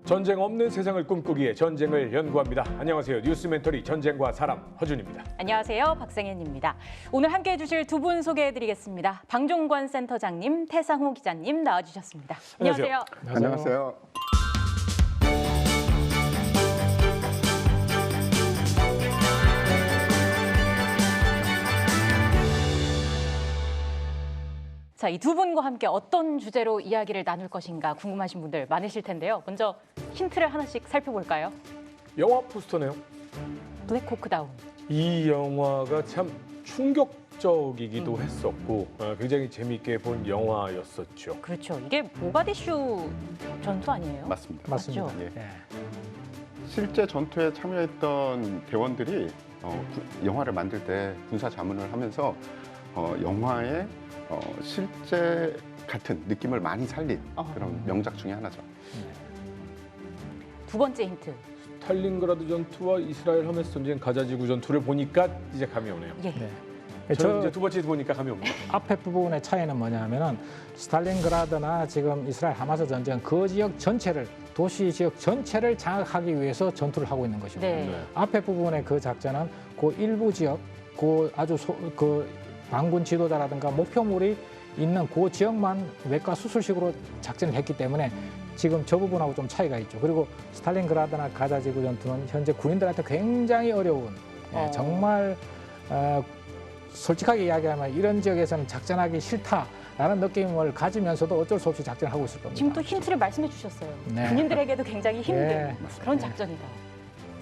전쟁 없는 세상을 꿈꾸기에 전쟁을 연구합니다. 안녕하세요. 뉴스 멘토리 전쟁과 사람 허준입니다. 안녕하세요. 박생현입니다. 오늘 함께해 주실 두 분 소개해드리겠습니다. 방종권 센터장님, 태상호 기자님 나와주셨습니다. 안녕하세요. 안녕하세요. 자, 이 두 분과 함께 어떤 주제로 이야기를 나눌 것인가 궁금하신 분들 많으실 텐데요. 먼저 힌트를 하나씩 살펴볼까요? 영화 포스터네요. 블랙호크 다운. 이 영화가 참 충격적이기도 했었고 굉장히 재미있게 본 영화였었죠. 그렇죠. 이게 모가디슈 전투 아니에요? 맞습니다. 맞죠? 예. 실제 전투에 참여했던 대원들이 영화를 만들 때 군사 자문을 하면서 영화의 실제 같은 느낌을 많이 살린 그런 명작 중에 하나죠. 두 번째 힌트. 스탈린그라드 전투와 이스라엘 하메스 전쟁 가자지구 전투를 보니까 이제 감이 오네요. 예. 네. 저는 이제 두 번째 보니까 감이 옵니다. 앞에 부분의 차이는 뭐냐면은 스탈린그라드나 지금 이스라엘 하마스 전쟁 그 지역 전체를 도시 지역 전체를 장악하기 위해서 전투를 하고 있는 것입니다. 네. 앞에 부분의 그 작전은 그 일부 지역, 그 아주 그 반군 지도자라든가 목표물이 있는 그 지역만 외과 수술식으로 작전을 했기 때문에 지금 저 부분하고 좀 차이가 있죠. 그리고 스탈린그라드나 가자지구 전투는 현재 군인들한테 굉장히 어려운 정말 솔직하게 이야기하면 이런 지역에서는 작전하기 싫다라는 느낌을 가지면서도 어쩔 수 없이 작전을 하고 있을 겁니다. 지금 또 힌트를 말씀해 주셨어요. 네. 군인들에게도 굉장히 힘든 네. 그런 작전이다.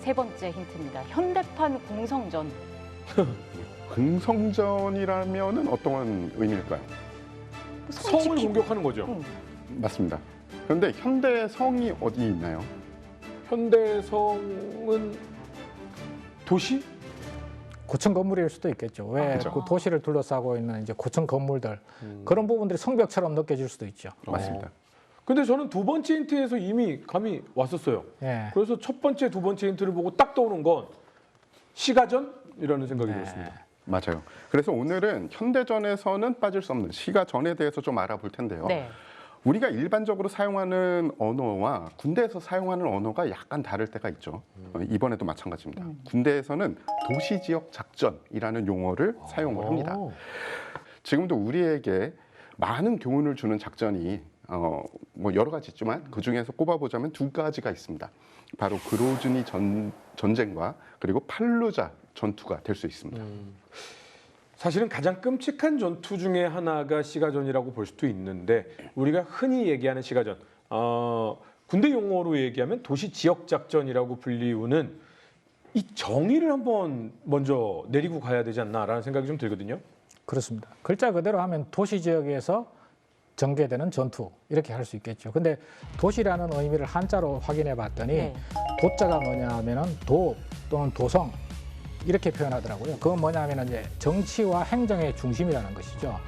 세 번째 힌트입니다. 현대판 공성전. 공성전이라면은 어떤 의미일까요? 성을 공격하는 거죠. 맞습니다. 그런데 현대성이 어디 있나요? 현대성은 도시? 고층 건물일 수도 있겠죠. 왜 그렇죠. 그 도시를 둘러싸고 있는 이제 고층 건물들 그런 부분들이 성벽처럼 느껴질 수도 있죠. 맞습니다. 근데 저는 두 번째 힌트에서 이미 감이 왔었어요. 예. 그래서 첫 번째, 두 번째 힌트를 보고 딱 떠오른 건 시가전이라는 생각이 들었습니다. 맞아요. 그래서 오늘은 현대전에서는 빠질 수 없는 시가전에 대해서 좀 알아볼 텐데요. 네. 우리가 일반적으로 사용하는 언어와 군대에서 사용하는 언어가 약간 다를 때가 있죠. 이번에도 마찬가지입니다. 군대에서는 도시지역 작전이라는 용어를 사용을 합니다. 지금도 우리에게 많은 교훈을 주는 작전이 뭐 여러 가지 있지만 그 중에서 꼽아보자면 두 가지가 있습니다. 바로 그로즈니 전쟁과 그리고 팔루자 전투가 될 수 있습니다. 사실은 가장 끔찍한 전투 중에 하나가 시가전이라고 볼 수도 있는데 우리가 흔히 얘기하는 시가전, 군대 용어로 얘기하면 도시 지역 작전이라고 불리우는 이 정의를 한번 먼저 내리고 가야 되지 않나라는 생각이 좀 들거든요. 그렇습니다. 글자 그대로 하면 도시 지역에서 전개되는 전투 이렇게 할 수 있겠죠. 근데 도시라는 의미를 한자로 확인해 봤더니 네. 도자가 뭐냐면은 도 또는 도성 이렇게 표현하더라고요. 그건 뭐냐면은 이제 정치와 행정의 중심이라는 것이죠.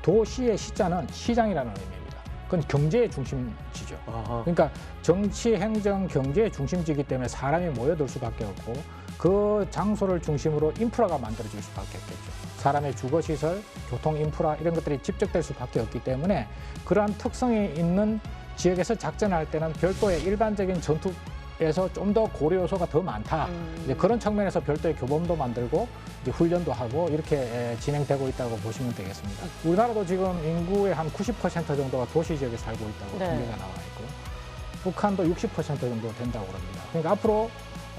도시의 시자는 시장이라는 의미입니다. 그건 경제의 중심지죠. 아하. 그러니까 정치, 행정, 경제의 중심지이기 때문에 사람이 모여들 수밖에 없고 그 장소를 중심으로 인프라가 만들어질 수밖에 없겠죠. 사람의 주거시설, 교통 인프라 이런 것들이 집적될 수밖에 없기 때문에 그러한 특성이 있는 지역에서 작전할 때는 별도의 일반적인 전투에서 좀 더 고려 요소가 더 많다. 이제 그런 측면에서 별도의 교범도 만들고 이제 훈련도 하고 이렇게 진행되고 있다고 보시면 되겠습니다. 우리나라도 지금 인구의 한 90% 정도가 도시 지역에 살고 있다고 네. 통계가 나와 있고 북한도 60% 정도 된다고 합니다. 그러니까 앞으로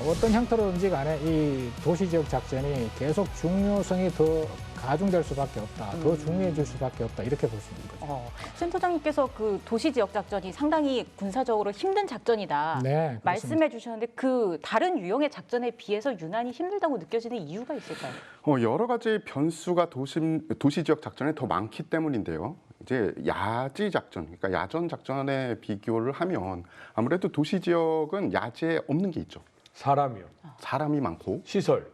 어떤 형태로든지 간에 이 도시지역 작전이 계속 중요성이 더 가중될 수밖에 없다. 더 중요해질 수밖에 없다. 이렇게 볼 수 있는 거죠. 센터장님께서 그 도시 지역 작전이 상당히 군사적으로 힘든 작전이다 네, 그렇습니다. 말씀해 주셨는데 그 다른 유형의 작전에 비해서 유난히 힘들다고 느껴지는 이유가 있을까요? 여러 가지 변수가 도시 지역 작전에 더 많기 때문인데요. 이제 야지 작전, 그러니까 야전 작전에 비교를 하면 아무래도 도시 지역은 야지에 없는 게 있죠. 사람이요. 사람이 많고 시설.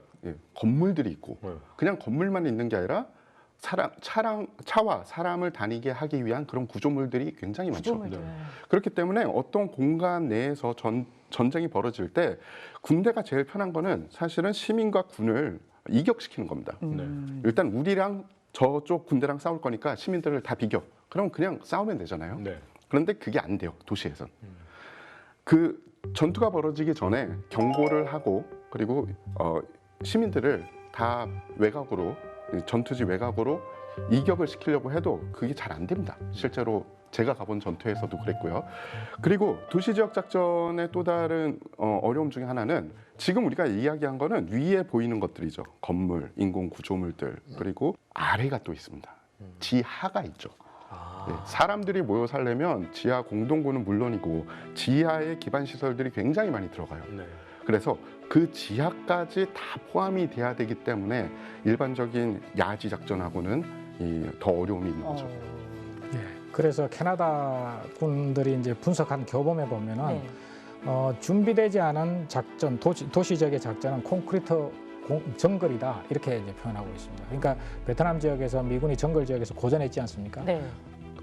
건물들이 있고 네. 그냥 건물만 있는 게 아니라 차와 사람을 다니게 하기 위한 그런 구조물들이 굉장히 많죠. 구조물들. 그렇기 때문에 어떤 공간 내에서 전쟁이 벌어질 때 군대가 제일 편한 거는 사실은 시민과 군을 이격시키는 겁니다. 네. 일단 우리랑 저쪽 군대랑 싸울 거니까 시민들을 다 비겨. 그럼 그냥 싸우면 되잖아요. 네. 그런데 그게 안 돼요. 도시에선. 그 전투가 벌어지기 전에 경고를 하고 그리고 시민들을 다 외곽으로 전투지 외곽으로 이격을 시키려고 해도 그게 잘 안 됩니다. 실제로 제가 가본 전투에서도 그랬고요. 그리고 도시지역 작전의 또 다른 어려움 중에 하나는 지금 우리가 이야기한 거는 위에 보이는 것들이죠. 건물, 인공 구조물들 그리고 아래가 또 있습니다. 지하가 있죠. 네, 사람들이 모여 살려면 지하 공동구는 물론이고 지하의 기반 시설들이 굉장히 많이 들어가요. 네. 그래서 그 지하까지 다 포함이 돼야 되기 때문에 일반적인 야지 작전하고는 더 어려움이 있는 거죠. 예. 그래서 캐나다 군들이 이제 분석한 교범에 보면은 네. 준비되지 않은 작전, 도시 지역의 작전은 콘크리트 정글이다 이렇게 이제 표현하고 있습니다. 그러니까 베트남 지역에서 미군이 정글 지역에서 고전했지 않습니까? 네.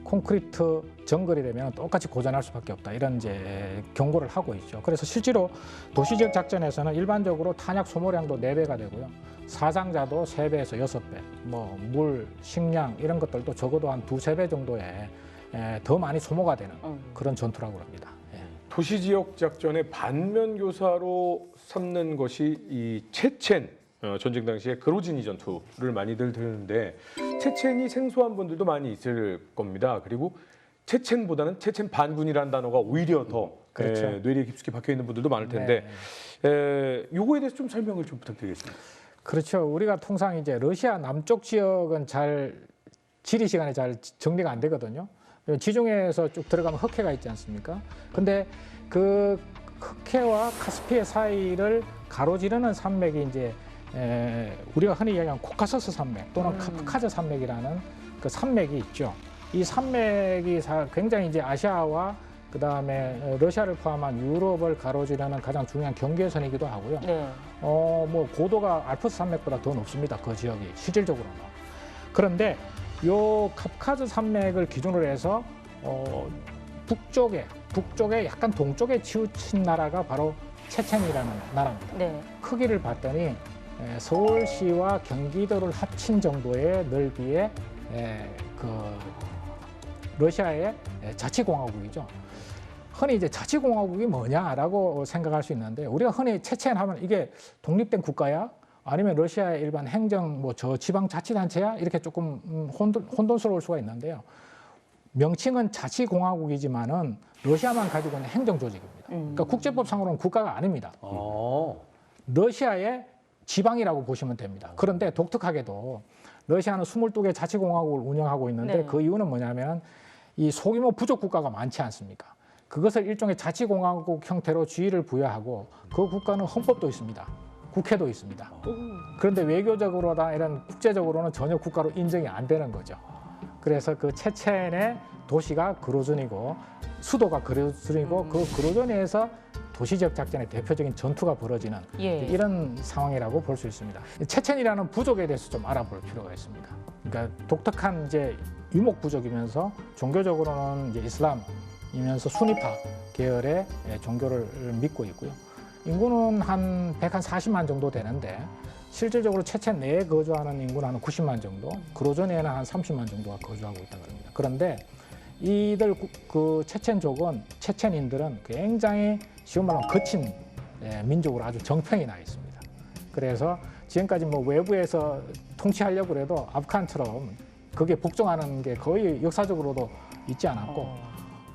콘크리트 정글이 되면 똑같이 고전할 수밖에 없다 이런 이제 경고를 하고 있죠. 그래서 실제로 도시 지역 작전에서는 일반적으로 탄약 소모량도 4배가 되고요. 사상자도 3배에서 6배, 뭐 물, 식량 이런 것들도 적어도 한 2-3배 정도의 더 많이 소모가 되는 그런 전투라고 합니다. 예. 도시 지역 작전의 반면 교사로 삼는 것이 이 체첸 전쟁 당시에 그로즈니 전투를 많이들 들는데 체첸이 생소한 분들도 많이 있을 겁니다. 그리고 체첸보다는 체첸 반군이라는 단어가 오히려 더 그렇죠. 뇌리에 깊숙이 박혀 있는 분들도 많을 텐데 요거에 대해서 좀 설명을 좀 부탁드리겠습니다. 그렇죠. 우리가 통상 이제 러시아 남쪽 지역은 잘 지리 시간에 잘 정리가 안 되거든요. 지중해에서 쭉 들어가면 흑해가 있지 않습니까? 근데 그 흑해와 카스피해 사이를 가로지르는 산맥이 이제 우리가 흔히 이야기하는 코카서스 산맥 또는 카프카즈 산맥이라는 그 산맥이 있죠. 이 산맥이 굉장히 이제 아시아와 그 다음에 러시아를 포함한 유럽을 가로지르는 가장 중요한 경계선이기도 하고요. 네. 뭐 고도가 알프스 산맥보다 더 높습니다. 그 지역이 실질적으로는. 그런데 요 카프카즈 산맥을 기준으로 해서 북쪽에 약간 동쪽에 치우친 나라가 바로 체첸이라는 나라입니다. 네. 크기를 봤더니 서울시와 경기도를 합친 정도의 넓이의 그 러시아의 자치공화국이죠. 흔히 이제 자치공화국이 뭐냐라고 생각할 수 있는데 우리가 흔히 체첸 하면 이게 독립된 국가야? 아니면 러시아의 일반 행정 뭐 저 지방 자치단체야? 이렇게 조금 혼돈스러울 수가 있는데요. 명칭은 자치공화국이지만은 러시아만 가지고 있는 행정 조직입니다. 그러니까 국제법상으로는 국가가 아닙니다. 러시아의 지방이라고 보시면 됩니다. 그런데 독특하게도 러시아는 22개 자치공화국을 운영하고 있는데 네. 그 이유는 뭐냐면 이 소규모 부족 국가가 많지 않습니까? 그것을 일종의 자치공화국 형태로 지위를 부여하고 그 국가는 헌법도 있습니다. 국회도 있습니다. 그런데 외교적으로나 이런 국제적으로는 전혀 국가로 인정이 안 되는 거죠. 그래서 그 체첸의 도시가 그로전이고 수도가 그로전이고 그 그로전에서 도시지역 작전의 대표적인 전투가 벌어지는 예. 이런 상황이라고 볼 수 있습니다. 체첸이라는 부족에 대해서 좀 알아볼 필요가 있습니다. 그러니까 독특한 이제 유목 부족이면서 종교적으로는 이제 이슬람이면서 수니파 계열의 종교를 믿고 있고요. 인구는 한 140만 정도 되는데 실질적으로 체첸 내에 거주하는 인구는 한 90만 정도, 그로전에는 한 30만 정도가 거주하고 있다고 합니다. 그런데 이들 그 체첸인들은 굉장히 쉬운 말로 거친 민족으로 아주 정평이 나 있습니다. 그래서 지금까지 뭐 외부에서 통치하려고 해도 아프간처럼 그게 복종하는 게 거의 역사적으로도 있지 않았고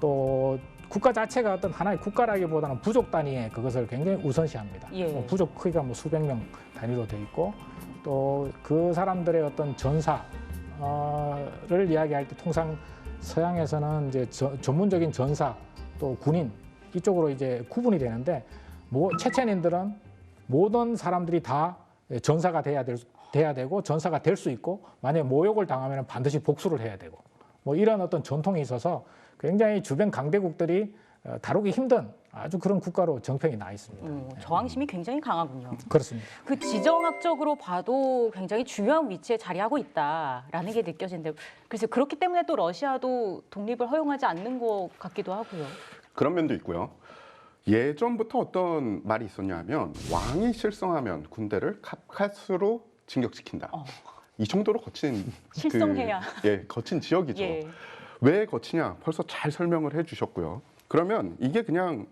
또 국가 자체가 어떤 하나의 국가라기보다는 부족 단위의 그것을 굉장히 우선시합니다. 예. 뭐 부족 크기가 뭐 수백 명 단위로 돼 있고 또 그 사람들의 어떤 전사를 이야기할 때 통상 서양에서는 이제 전문적인 전사 또 군인 이쪽으로 이제 구분이 되는데 체첸인들은 모든 사람들이 다 전사가 돼야 되고 전사가 될 수 있고 만약에 모욕을 당하면 반드시 복수를 해야 되고 뭐 이런 어떤 전통이 있어서 굉장히 주변 강대국들이 다루기 힘든 아주 그런 국가로 정평이 나 있습니다. 저항심이 굉장히 강하군요. 그렇습니다. 그 지정학적으로 봐도 굉장히 중요한 위치에 자리하고 있다라는 게 느껴지는데 그래서 그렇기 때문에 또 러시아도 독립을 허용하지 않는 것 같기도 하고요. 그런 면도 있고요. 예전부터 어떤 말이 있었냐면 왕이 실성하면 군대를 카프카스로 진격시킨다. 이 정도로 거친 실성해야. 거친 지역이죠. 예. 왜 거치냐? 벌써 잘 설명을 해주셨고요. 그러면 이게 그냥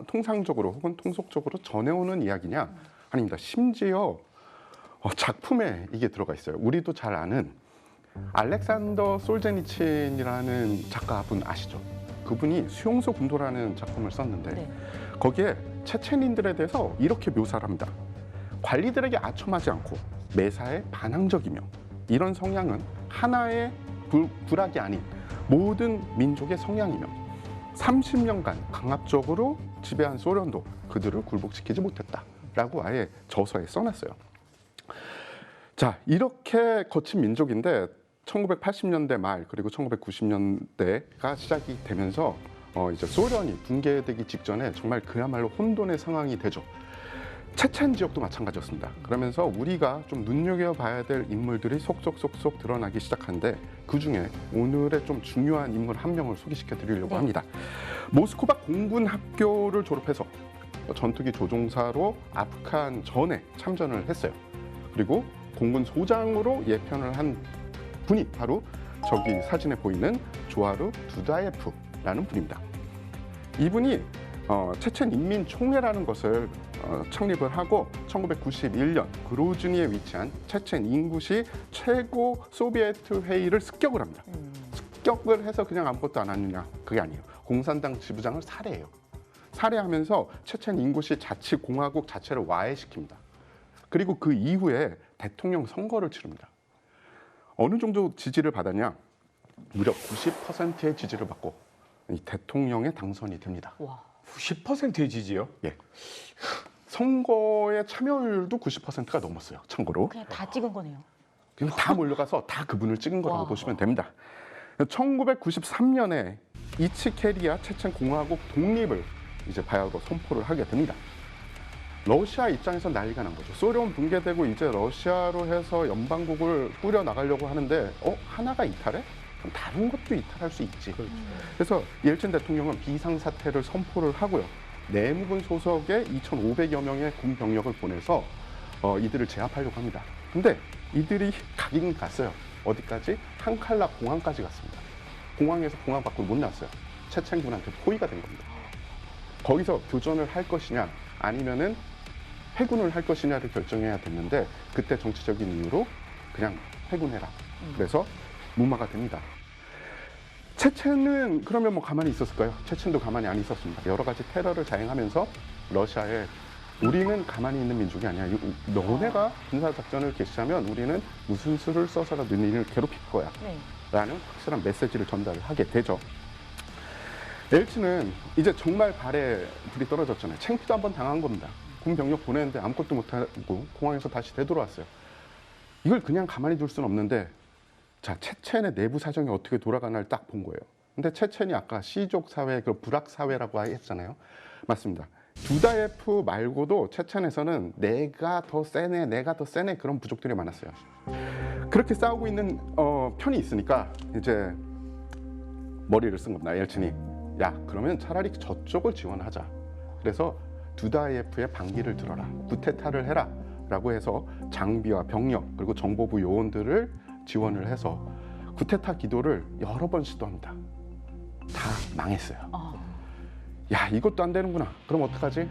통상적으로 혹은 통속적으로 전해오는 이야기냐? 아닙니다. 심지어 작품에 이게 들어가 있어요. 우리도 잘 아는 알렉산더 솔제니친이라는 작가분 아시죠? 그분이 수용소 군도라는 작품을 썼는데 네. 거기에 체첸인들에 대해서 이렇게 묘사를 합니다. 관리들에게 아첨하지 않고 매사에 반항적이며 이런 성향은 하나의 부락이 아닌 모든 민족의 성향이며 30년간 강압적으로 지배한 소련도 그들을 굴복시키지 못했다라고 아예 저서에 써놨어요. 자, 이렇게 거친 민족인데 1980년대 말 그리고 1990년대가 시작이 되면서 이제 소련이 붕괴되기 직전에 정말 그야말로 혼돈의 상황이 되죠. 체첸 지역도 마찬가지였습니다. 그러면서 우리가 좀 눈여겨봐야 될 인물들이 속속속속 드러나기 시작하는데 그중에 오늘의 좀 중요한 인물 한 명을 소개시켜 드리려고 네. 합니다. 모스크바 공군 학교를 졸업해서 전투기 조종사로 아프간 전에 참전을 했어요. 그리고 공군 소장으로 예편을 한 분이 바로 저기 사진에 보이는 조아르 두다예프라는 분입니다. 이분이 체첸 인민총회라는 것을 창립을 하고 1991년 그로즈니에 위치한 체첸 인구시 최고 소비에트 회의를 습격을 합니다. 습격을 해서 그냥 아무것도 안 하느냐? 그게 아니에요. 공산당 지부장을 살해해요. 살해하면서 체첸 인구시 자치공화국 자체를 와해시킵니다. 그리고 그 이후에 대통령 선거를 치릅니다. 어느 정도 지지를 받았냐? 무려 90%의 지지를 받고 이 대통령에 당선이 됩니다. 와. 90%의 지지요? 예. 선거의 참여율도 90%가 넘었어요. 참고로. 그냥 다 찍은 거네요. 그냥 다 몰려가서 다 그분을 찍은 거라고 와. 보시면 됩니다. 1993년에 이치케리아 체첸 공화국 독립을 이제 바야흐로 선포를 하게 됩니다. 러시아 입장에서 난리가 난 거죠. 소련 붕괴되고 이제 러시아로 해서 연방국을 꾸려 나가려고 하는데 하나가 이탈해? 그럼 다른 것도 이탈할 수 있지. 그래서 옐친 대통령은 비상사태를 선포를 하고요. 내무군 소속의 2,500여 명의 군 병력을 보내서 이들을 제압하려고 합니다. 근데 이들이 가긴 갔어요. 어디까지? 한칼라 공항까지 갔습니다. 공항에서 공항 밖으로 못 나왔어요. 체첸군한테 포위가 된 겁니다. 거기서 교전을 할 것이냐 아니면은 해군을 할 것이냐를 결정해야 됐는데 그때 정치적인 이유로 그냥 해군해라. 그래서 무마가 됩니다. 체첸은 그러면 뭐 가만히 있었을까요? 체첸도 가만히 안 있었습니다. 여러 가지 테러를 자행하면서 러시아에 우리는 가만히 있는 민족이 아니야. 너네가 군사작전을 개시하면 우리는 무슨 수를 써서라도 너희를 괴롭힐 거야. 네. 라는 확실한 메시지를 전달을 하게 되죠. 엘치는 이제 정말 발에 불이 떨어졌잖아요. 창피도 한번 당한 겁니다. 군 병력 보내는데 아무것도 못하고 공항에서 다시 되돌아왔어요. 이걸 그냥 가만히 둘 수는 없는데 자, 체첸의 내부 사정이 어떻게 돌아가나를 딱 본 거예요. 근데 체첸이 아까 시족 사회, 그 불악 사회라고 했잖아요. 맞습니다. 두다예프 말고도 체첸에서는 내가 더 세네 그런 부족들이 많았어요. 그렇게 싸우고 있는 편이 있으니까 이제 머리를 쓴 겁니다. 엘친이 야, 그러면 차라리 저쪽을 지원하자. 그래서 두다예프의 반기를 들어라. 구테타를 해라. 라고 해서 장비와 병력 그리고 정보부 요원들을 지원을 해서 구테타 기도를 여러 번 시도합니다. 다 망했어요. 야, 이것도 안 되는구나. 그럼 어떡하지?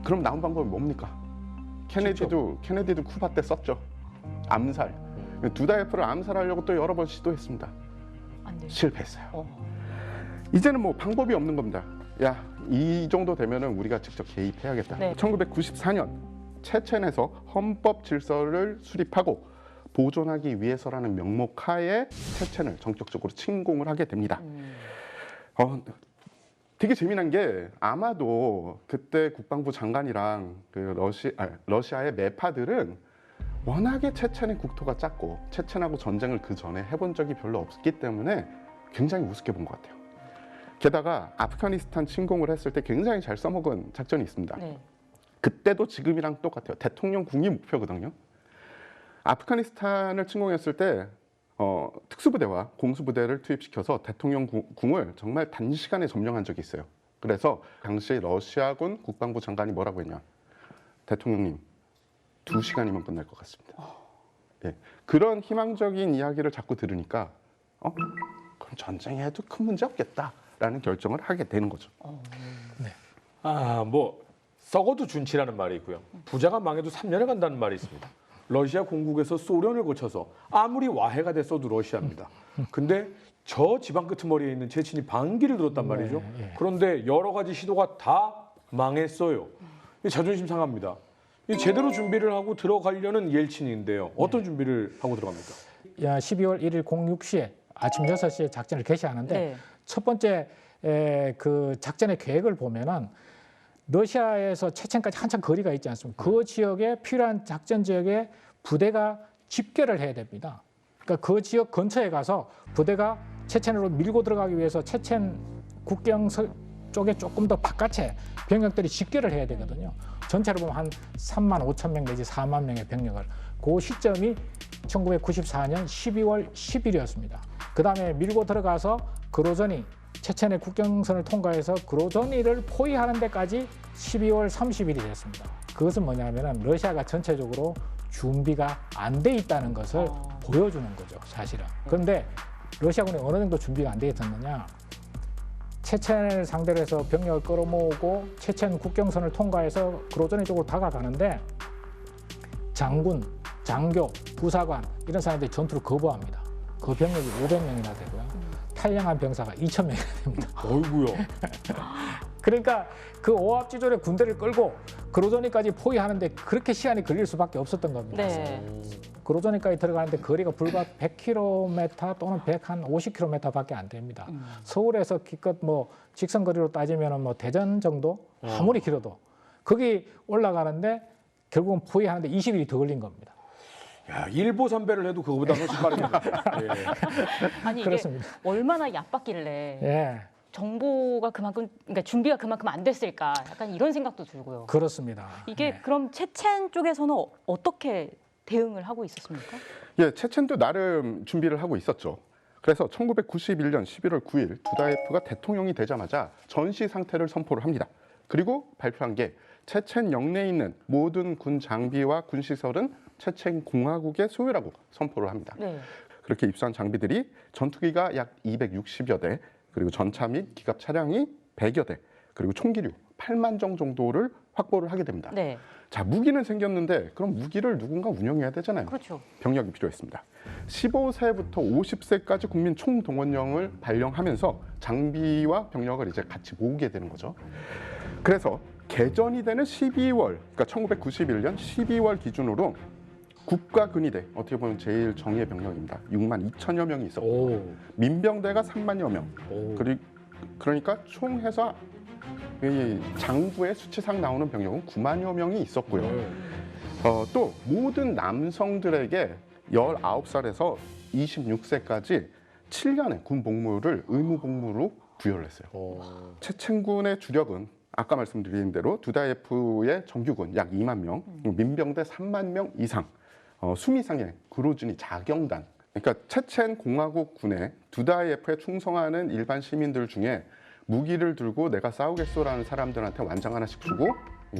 그럼 나온 방법이 뭡니까? 케네디도 쿠바 때 썼죠. 암살. 두다예프를 암살하려고 또 여러 번 시도했습니다. 안 돼요. 실패했어요. 이제는 뭐 방법이 없는 겁니다. 야, 이 정도 되면은 우리가 직접 개입해야겠다. 네. 1994년 체첸에서 헌법 질서를 수립하고 보존하기 위해서라는 명목하에 체첸을 전격적으로 침공을 하게 됩니다. 되게 재미난 게 아마도 그때 국방부 장관이랑 그 러시아의 매파들은 워낙에 체첸의 국토가 작고 체첸하고 전쟁을 그 전에 해본 적이 별로 없기 때문에 굉장히 우습게 본 것 같아요. 게다가 아프가니스탄 침공을 했을 때 굉장히 잘 써먹은 작전이 있습니다. 네. 그때도 지금이랑 똑같아요. 대통령 궁이 목표거든요. 아프가니스탄을 침공했을 때 특수부대와 공수부대를 투입시켜서 대통령 궁을 정말 단시간에 점령한 적이 있어요. 그래서 당시 러시아군 국방부 장관이 뭐라고 했냐. 대통령님, 2시간이면 끝날 것 같습니다. 예, 그런 희망적인 이야기를 자꾸 들으니까 그럼 전쟁해도 큰 문제 없겠다 하겠다라는 결정을 하게 되는 거죠. 뭐 썩어도 준치라는 말이 있고요. 부자가 망해도 3년에 간다는 말이 있습니다. 러시아 공국에서 소련을 거쳐서 아무리 와해가 됐어도 러시아입니다. 근데 저 지방 끄트머리에 있는 체친이 반기를 들었단 말이죠. 그런데 여러 가지 시도가 다 망했어요. 자존심 상합니다. 제대로 준비를 하고 들어가려는 옐친인데요. 어떤 준비를 하고 들어갑니까? 12월 1일 06시에 아침 6시에 작전을 개시하는데 네. 첫 번째 그 작전의 계획을 보면은 러시아에서 체첸까지 한참 거리가 있지 않습니까? 그 지역에 필요한 작전 지역에 부대가 집결을 해야 됩니다. 그러니까 그 지역 근처에 가서 부대가 체첸으로 밀고 들어가기 위해서 체첸 국경 쪽에 조금 더 바깥에 병력들이 집결을 해야 되거든요. 전체로 보면 한 3만 5천 명 내지 4만 명의 병력을. 그 시점이 1994년 12월 10일이었습니다. 그 다음에 밀고 들어가서 그로전이 체첸의 국경선을 통과해서 그로전이를 포위하는 데까지 12월 30일이 됐습니다. 그것은 뭐냐면 러시아가 전체적으로 준비가 안 돼 있다는 것을 보여주는 거죠, 사실은. 그런데 러시아군이 어느 정도 준비가 안 돼 있었느냐? 체첸을 상대로 해서 병력을 끌어모으고 체첸 국경선을 통과해서 그로전이 쪽으로 다가가는데 장군, 장교, 부사관 이런 사람들이 전투를 거부합니다. 그 병력이 500명이나 되고요. 탈영한 병사가 2,000명이나 됩니다. 어이구요. 그러니까 그 오합지졸의 군대를 끌고 그로전이까지 포위하는데 그렇게 시간이 걸릴 수밖에 없었던 겁니다. 네. 그로전이까지 들어가는데 거리가 불과 100km 또는 150km밖에 안 됩니다. 서울에서 기껏 뭐 직선 거리로 따지면 뭐 대전 정도 아무리 길어도 거기 올라가는데 결국은 포위하는데 20일이 더 걸린 겁니다. 야, 일보 선배를 해도 그거보다 훨씬 빠르겠네요. 예. 아니 이게 그렇습니다. 얼마나 얕봤길래 예, 정보가 그만큼, 그러니까 준비가 그만큼 안 됐을까? 약간 이런 생각도 들고요. 그렇습니다. 이게 예. 그럼 체첸 쪽에서는 어떻게 대응을 하고 있었습니까? 예, 체첸도 나름 준비를 하고 있었죠. 그래서 1991년 11월 9일 두다예프가 대통령이 되자마자 전시 상태를 선포를 합니다. 그리고 발표한 게 체첸 영내에 있는 모든 군 장비와 군 시설은 체첸 공화국의 소유라고 선포를 합니다. 네. 그렇게 입수한 장비들이 전투기가 약 260여 대, 그리고 전차 및 기갑 차량이 100여 대, 그리고 총기류 8만 정 정도를 확보를 하게 됩니다. 네. 자, 무기는 생겼는데 그럼 무기를 누군가 운영해야 되잖아요. 그렇죠. 병력이 필요했습니다. 15세부터 50세까지 국민 총동원령을 발령하면서 장비와 병력을 이제 같이 모으게 되는 거죠. 그래서 개전이 되는 12월, 그러니까 1991년 12월 기준으로 국가근위대, 어떻게 보면 제일 정예 병력입니다. 6만 2천여 명이 있었고 오. 민병대가 3만여 명. 오. 그러니까 총 해서 이 장부의 수치상 나오는 병력은 9만여 명이 있었고요. 네. 또 모든 남성들에게 19살에서 26세까지 7년의 군 복무를 의무 복무로 부여를 했어요. 체첸군의 주력은 아까 말씀드린 대로 두다예프의 정규군 약 2만 명, 민병대 3만 명 이상, 수미상의 그로즈니 자경단. 그러니까 체첸 공화국 군의 두다예프에 충성하는 일반 시민들 중에 무기를 들고 내가 싸우겠소라는 사람들한테 완장 하나씩 주고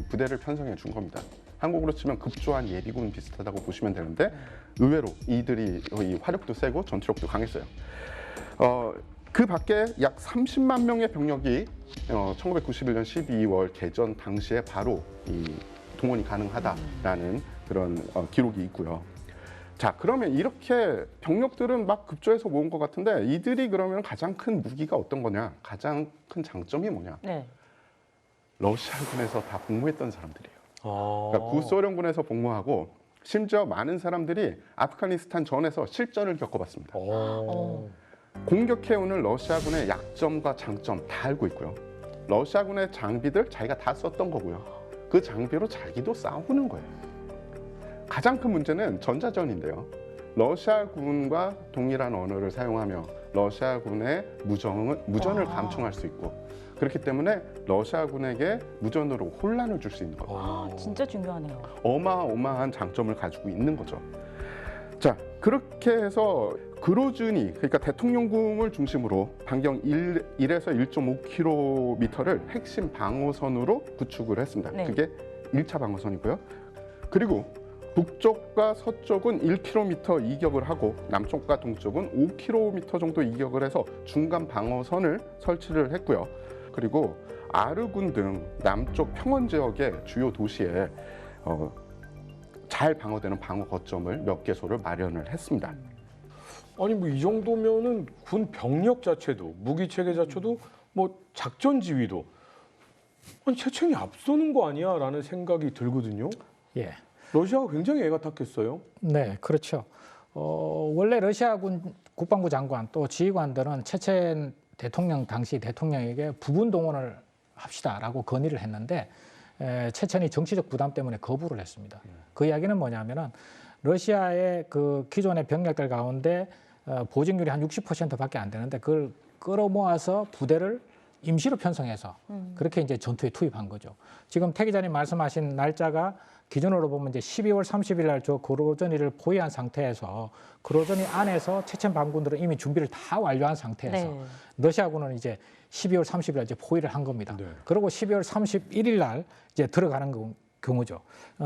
부대를 편성해 준 겁니다. 한국으로 치면 급조한 예비군 비슷하다고 보시면 되는데 의외로 이들이 이 화력도 세고 전투력도 강했어요. 그 밖에 약 30만 명의 병력이 1991년 12월 개전 당시에 바로 이 동원이 가능하다라는 그런 기록이 있고요. 자, 그러면 이렇게 병력들은 막 급조해서 모은 것 같은데 이들이 그러면 가장 큰 무기가 어떤 거냐? 가장 큰 장점이 뭐냐? 네. 러시아군에서 다 복무했던 사람들이에요. 아. 그러니까 구소련군에서 복무하고 심지어 많은 사람들이 아프가니스탄 전에서 실전을 겪어봤습니다. 공격해오는 러시아군의 약점과 장점 다 알고 있고요. 러시아군의 장비들 자기가 다 썼던 거고요. 그 장비로 자기도 싸우는 거예요. 가장 큰 문제는 전자전인데요. 러시아군과 동일한 언어를 사용하며 러시아군의 무전을 감청할 수 있고 그렇기 때문에 러시아군에게 무전으로 혼란을 줄 수 있는 겁니다. 아, 진짜 중요하네요. 어마어마한 장점을 가지고 있는 거죠. 자, 그렇게 해서 그로즈니, 그러니까 대통령궁을 중심으로 반경 1에서 1.5km를 핵심 방어선으로 구축을 했습니다. 네. 그게 1차 방어선이고요. 그리고 북쪽과 서쪽은 1km 이격을 하고 남쪽과 동쪽은 5km 정도 이격을 해서 중간 방어선을 설치를 했고요. 그리고 아르군 등 남쪽 평원 지역의 주요 도시에 잘 방어되는 방어 거점을 몇 개소를 마련을 했습니다. 아니 뭐 이 정도면은 군 병력 자체도 무기 체계 자체도 뭐 작전 지휘도 아니 체첸이 앞서는 거 아니야라는 생각이 들거든요. 예. 러시아가 굉장히 애가 탔겠어요. 네, 그렇죠. 원래 러시아군 국방부 장관 또 지휘관들은 체첸 대통령 당시 대통령에게 부분 동원을 합시다라고 건의를 했는데 체첸이 정치적 부담 때문에 거부를 했습니다. 그 이야기는 뭐냐면은 러시아의 그 기존의 병력들 가운데 보직률이 한 60%밖에 안 되는데 그걸 끌어모아서 부대를 임시로 편성해서 그렇게 이제 전투에 투입한 거죠. 지금 태 기자님 말씀하신 날짜가 기준으로 보면 이제 12월 30일 날 저 그로저니를 포위한 상태에서 그로저니 안에서 체첸 반군들은 이미 준비를 다 완료한 상태에서 네. 러시아군은 이제 12월 30일 날 이제 포위를 한 겁니다. 네. 그리고 12월 31일 날 이제 들어가는 경우죠.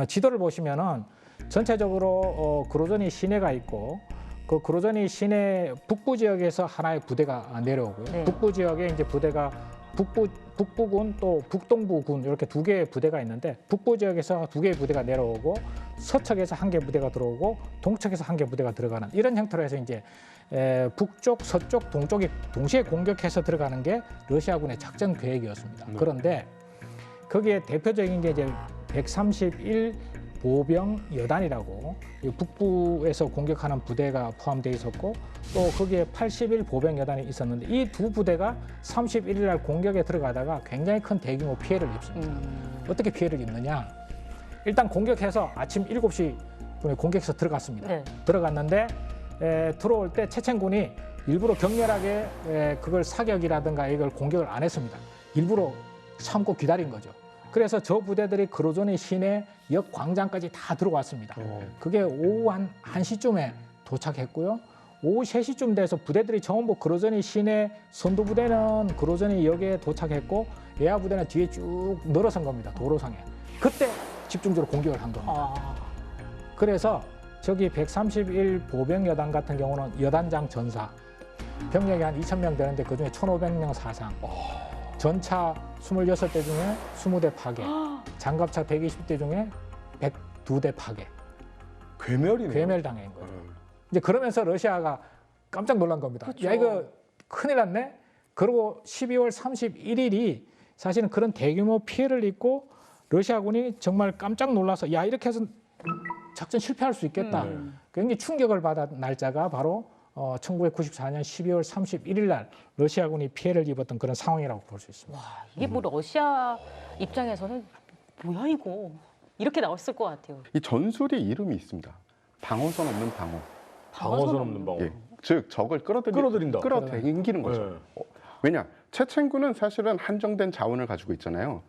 지도를 보시면은 전체적으로 그로저니 시내가 있고 그 그로저니 시내 북부 지역에서 하나의 부대가 내려오고요. 네. 북부 지역에 이제 부대가 북부군 또 북동부군 이렇게 두 개의 부대가 있는데 북부 지역에서 두 개의 부대가 내려오고 서쪽에서 한 개의 부대가 들어오고 동쪽에서 한 개의 부대가 들어가는 이런 형태로 해서 이제 북쪽, 서쪽, 동쪽이 동시에 공격해서 들어가는 게 러시아군의 작전 계획이었습니다. 그런데 거기에 대표적인 게 이제 131 보병 여단이라고 북부에서 공격하는 부대가 포함되어 있었고 또 거기에 81 보병 여단이 있었는데 이 두 부대가 31일 날 공격에 들어가다가 굉장히 큰 대규모 피해를 입습니다. 어떻게 피해를 입느냐? 일단 공격해서 아침 7시 분에 공격해서 들어갔습니다. 네. 들어갔는데 들어올 때 체첸군이 일부러 격렬하게 그걸 사격이라든가 이걸 공격을 안 했습니다. 일부러 참고 기다린 거죠. 그래서 저 부대들이 그로저니 시내 역 광장까지 다 들어왔습니다. 그게 오후 한 1시쯤에 도착했고요. 오후 3시쯤 돼서 부대들이 전부 그로저니 시내 선두 부대는 그로저니 역에 도착했고 예하 부대는 뒤에 쭉 늘어선 겁니다. 도로상에. 그때 집중적으로 공격을 한 겁니다. 그래서 저기 131 보병 여단 같은 경우는 여단장 전사 병력이 한 2,000명 되는데 그중에 1,500명 사상. 전차 26대 중에 20대 파괴, 장갑차 120대 중에 102대 파괴. 괴멸이네요. 괴멸당한 거예요. 이제 그러면서 러시아가 깜짝 놀란 겁니다. 그렇죠. 야 이거 큰일 났네. 그리고 12월 31일이 사실은 그런 대규모 피해를 입고 러시아군이 정말 깜짝 놀라서 야 이렇게 해서 작전 실패할 수 있겠다. 굉장히 충격을 받은 날짜가 바로 1994년 12월 31일 날 러시아군이 피해를 입었던 그런 상황이라고 볼 수 있습니다. 이게 뭐 러시아 입장에서는 뭐야 이거 이렇게 나왔을 것 같아요. 이 전술이 이름이 있습니다. 방어선 없는 방어. 방어선 없는 방어. 예. 즉 적을 끌어들인다. 끌어당기는 거죠. 왜냐? 체첸군은 사실은 한정된 자원을 가지고 있잖아요.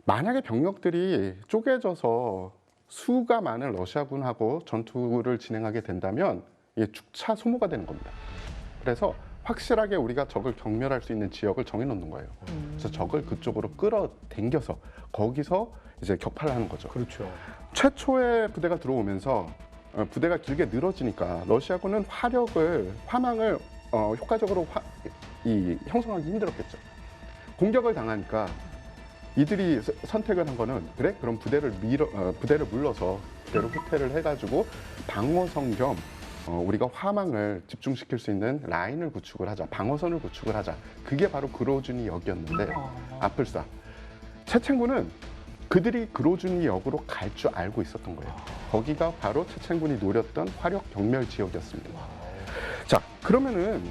만약에 병력들이 쪼개져서 수가 많은 러시아군하고 전투를 진행하게 된다면 이게 축차 소모가 되는 겁니다. 그래서 확실하게 우리가 적을 경멸할 수 있는 지역을 정해놓는 거예요. 그래서 적을 그쪽으로 끌어당겨서 거기서 이제 격파를 하는 거죠. 그렇죠. 최초의 부대가 들어오면서 부대가 길게 늘어지니까 러시아군은 화망을 효과적으로 형성하기 힘들었겠죠. 공격을 당하니까 이들이 선택을 한 거는 그래? 그럼 부대를 물러서 부대를 후퇴를 해가지고 방어선 겸 우리가 화망을 집중시킬 수 있는 라인을 구축을 하자, 방어선을 구축을 하자. 그게 바로 그로즈니 역이었는데 아플싸. 체첸군은 그들이 그로즈니 역으로 갈 줄 알고 있었던 거예요. 거기가 바로 체첸군이 노렸던 화력 경멸 지역이었습니다. 자, 그러면은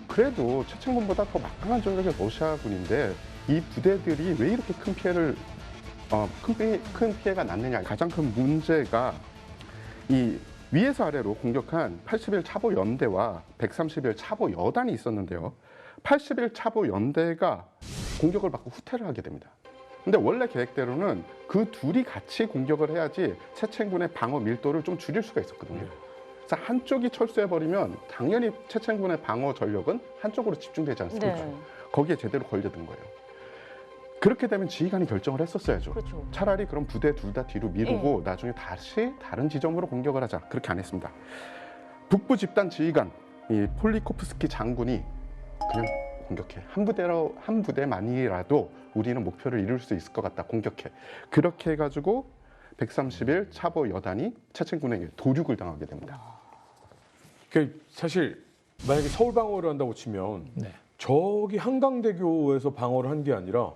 그래도 체첸군보다 더 막강한 전력의 러시아군인데 이 부대들이 왜 이렇게 큰 피해가 났느냐. 가장 큰 문제가 이 위에서 아래로 공격한 81 차보 연대와 131 차보 여단이 있었는데요. 81 차보 연대가 공격을 받고 후퇴를 하게 됩니다. 근데 원래 계획대로는 그 둘이 같이 공격을 해야지 체첸군의 방어 밀도를 좀 줄일 수가 있었거든요. 그래서 한쪽이 철수해버리면 당연히 체첸군의 방어 전력은 한쪽으로 집중되지 않습니까? 네. 거기에 제대로 걸려든 거예요. 그렇게 되면 지휘관이 결정을 했었어야죠. 그렇죠. 차라리 그럼 부대 둘 다 뒤로 미루고 나중에 다시 다른 지점으로 공격을 하자. 그렇게 안 했습니다. 북부 집단 지휘관 이 폴리코프스키 장군이 그냥 공격해. 한 부대만이라도 우리는 목표를 이룰 수 있을 것 같다. 공격해. 그렇게 해가지고 130일 차보 여단이 체첸군에게 도륙을 당하게 됩니다. 그 사실 만약에 서울 방어를 한다고 치면 네. 저기 한강대교에서 방어를 한 게 아니라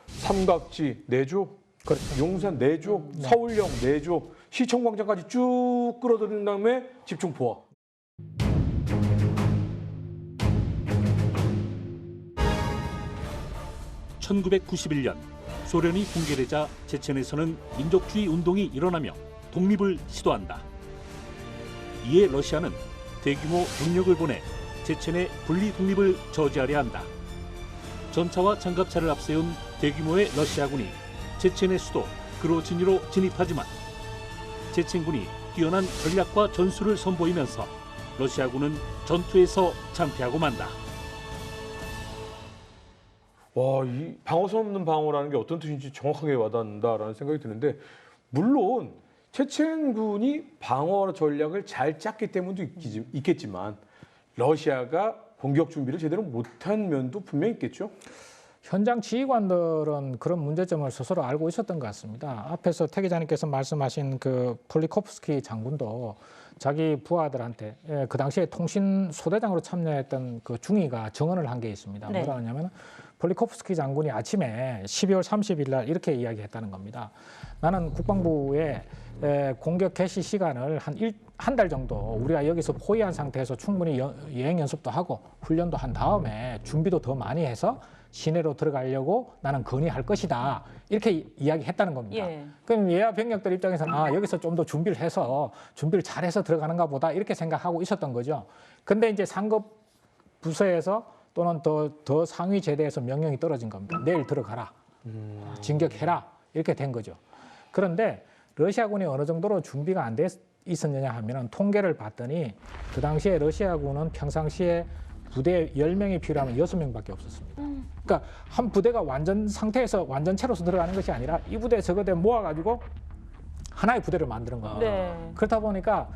삼각지 내조, 그렇죠. 용산 내조, 서울역 내조, 시청광장까지 쭉 끌어들인 다음에 집중 포화. (1991년) 소련이 붕괴되자 체첸에서는 민족주의 운동이 일어나며 독립을 시도한다. 이에 러시아는 대규모 병력을 보내 체첸의 분리 독립을 저지하려 한다. 전차와 장갑차를 앞세운 대규모의 러시아군이 체첸의 수도 그로진으로 진입하지만 체첸군이 뛰어난 전략과 전술을 선보이면서 러시아군은 전투에서 참패하고 만다. 와, 이 방어선 없는 방어라는 게 어떤 뜻인지 정확하게 와닿는다라는 생각이 드는데, 물론 체첸군이 방어 전략을 잘 짰기 때문도 있겠지만 러시아가 공격 준비를 제대로 못한 면도 분명히 있겠죠. 현장 지휘관들은 그런 문제점을 스스로 알고 있었던 것 같습니다. 앞에서 태 기자님께서 말씀하신 그 폴리코프스키 장군도 자기 부하들한테 그 당시에 통신 소대장으로 참여했던 그 중위가 증언을 한 게 있습니다. 네. 뭐라 하냐면 폴리코프스키 장군이 아침에 12월 30일 날 이렇게 이야기했다는 겁니다. 나는 국방부에 공격 개시 시간을 한 달 정도 우리가 여기서 포위한 상태에서 충분히 여행 연습도 하고 훈련도 한 다음에 준비도 더 많이 해서 시내로 들어가려고 나는 건의할 것이다. 이렇게 이야기했다는 겁니다. 예. 그럼 예하 병력들 입장에서는 여기서 좀 더 준비를 해서 준비를 잘해서 들어가는가 보다 이렇게 생각하고 있었던 거죠. 근데 이제 상급 부서에서 또는 더 상위 제대에서 명령이 떨어진 겁니다. 내일 들어가라. 진격해라. 이렇게 된 거죠. 그런데 러시아군이 어느 정도로 준비가 안 돼 있었느냐 하면 통계를 봤더니 그 당시에 러시아군은 평상시에 부대 10명이 필요하면 6명밖에 없었습니다. 그러니까 한 부대가 완전체로서 들어가는 것이 아니라 이 부대 저 부대 모아가지고 하나의 부대를 만드는 겁니다. 네. 그렇다 보니까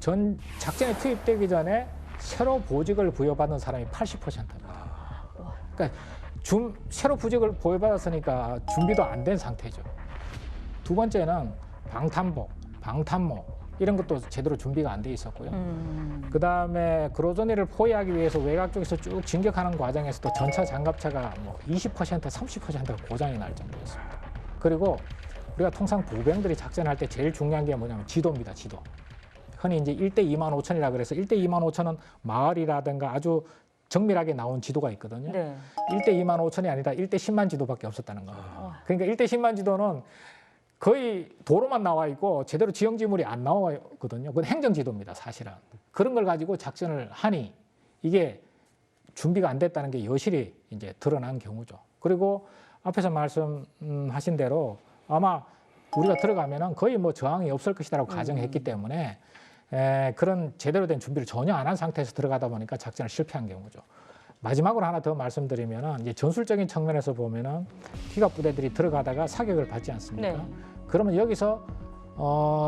전 작전에 투입되기 전에 새로 보직을 부여받은 사람이 80%입니다. 그러니까 새로 보직을 부여받았으니까 준비도 안 된 상태죠. 두 번째는 방탄복, 방탄모 이런 것도 제대로 준비가 안 돼 있었고요. 그다음에 그로조니를 포위하기 위해서 외곽 쪽에서 쭉 진격하는 과정에서도 전차 장갑차가 뭐 20%, 30%가 고장이 날 정도였습니다. 그리고 우리가 통상 보병들이 작전할 때 제일 중요한 게 뭐냐면 지도입니다. 지도. 흔히 이제 1대 2만 5천이라 그래서 1대 2만 5천은 마을이라든가 아주 정밀하게 나온 지도가 있거든요. 네. 1대 2만 5천이 아니라 1대 10만 지도밖에 없었다는 겁니다. 그러니까 1대 10만 지도는 거의 도로만 나와 있고 제대로 지형지물이 안 나오거든요. 그건 행정지도입니다, 사실은. 그런 걸 가지고 작전을 하니 이게 준비가 안 됐다는 게 여실히 이제 드러난 경우죠. 그리고 앞에서 말씀하신 대로 아마 우리가 들어가면은 거의 뭐 저항이 없을 것이다라고 가정했기 때문에 그런 제대로 된 준비를 전혀 안 한 상태에서 들어가다 보니까 작전을 실패한 경우죠. 마지막으로 하나 더 말씀드리면은 이제 전술적인 측면에서 보면은 기갑 부대들이 들어가다가 사격을 받지 않습니까? 네. 그러면 여기서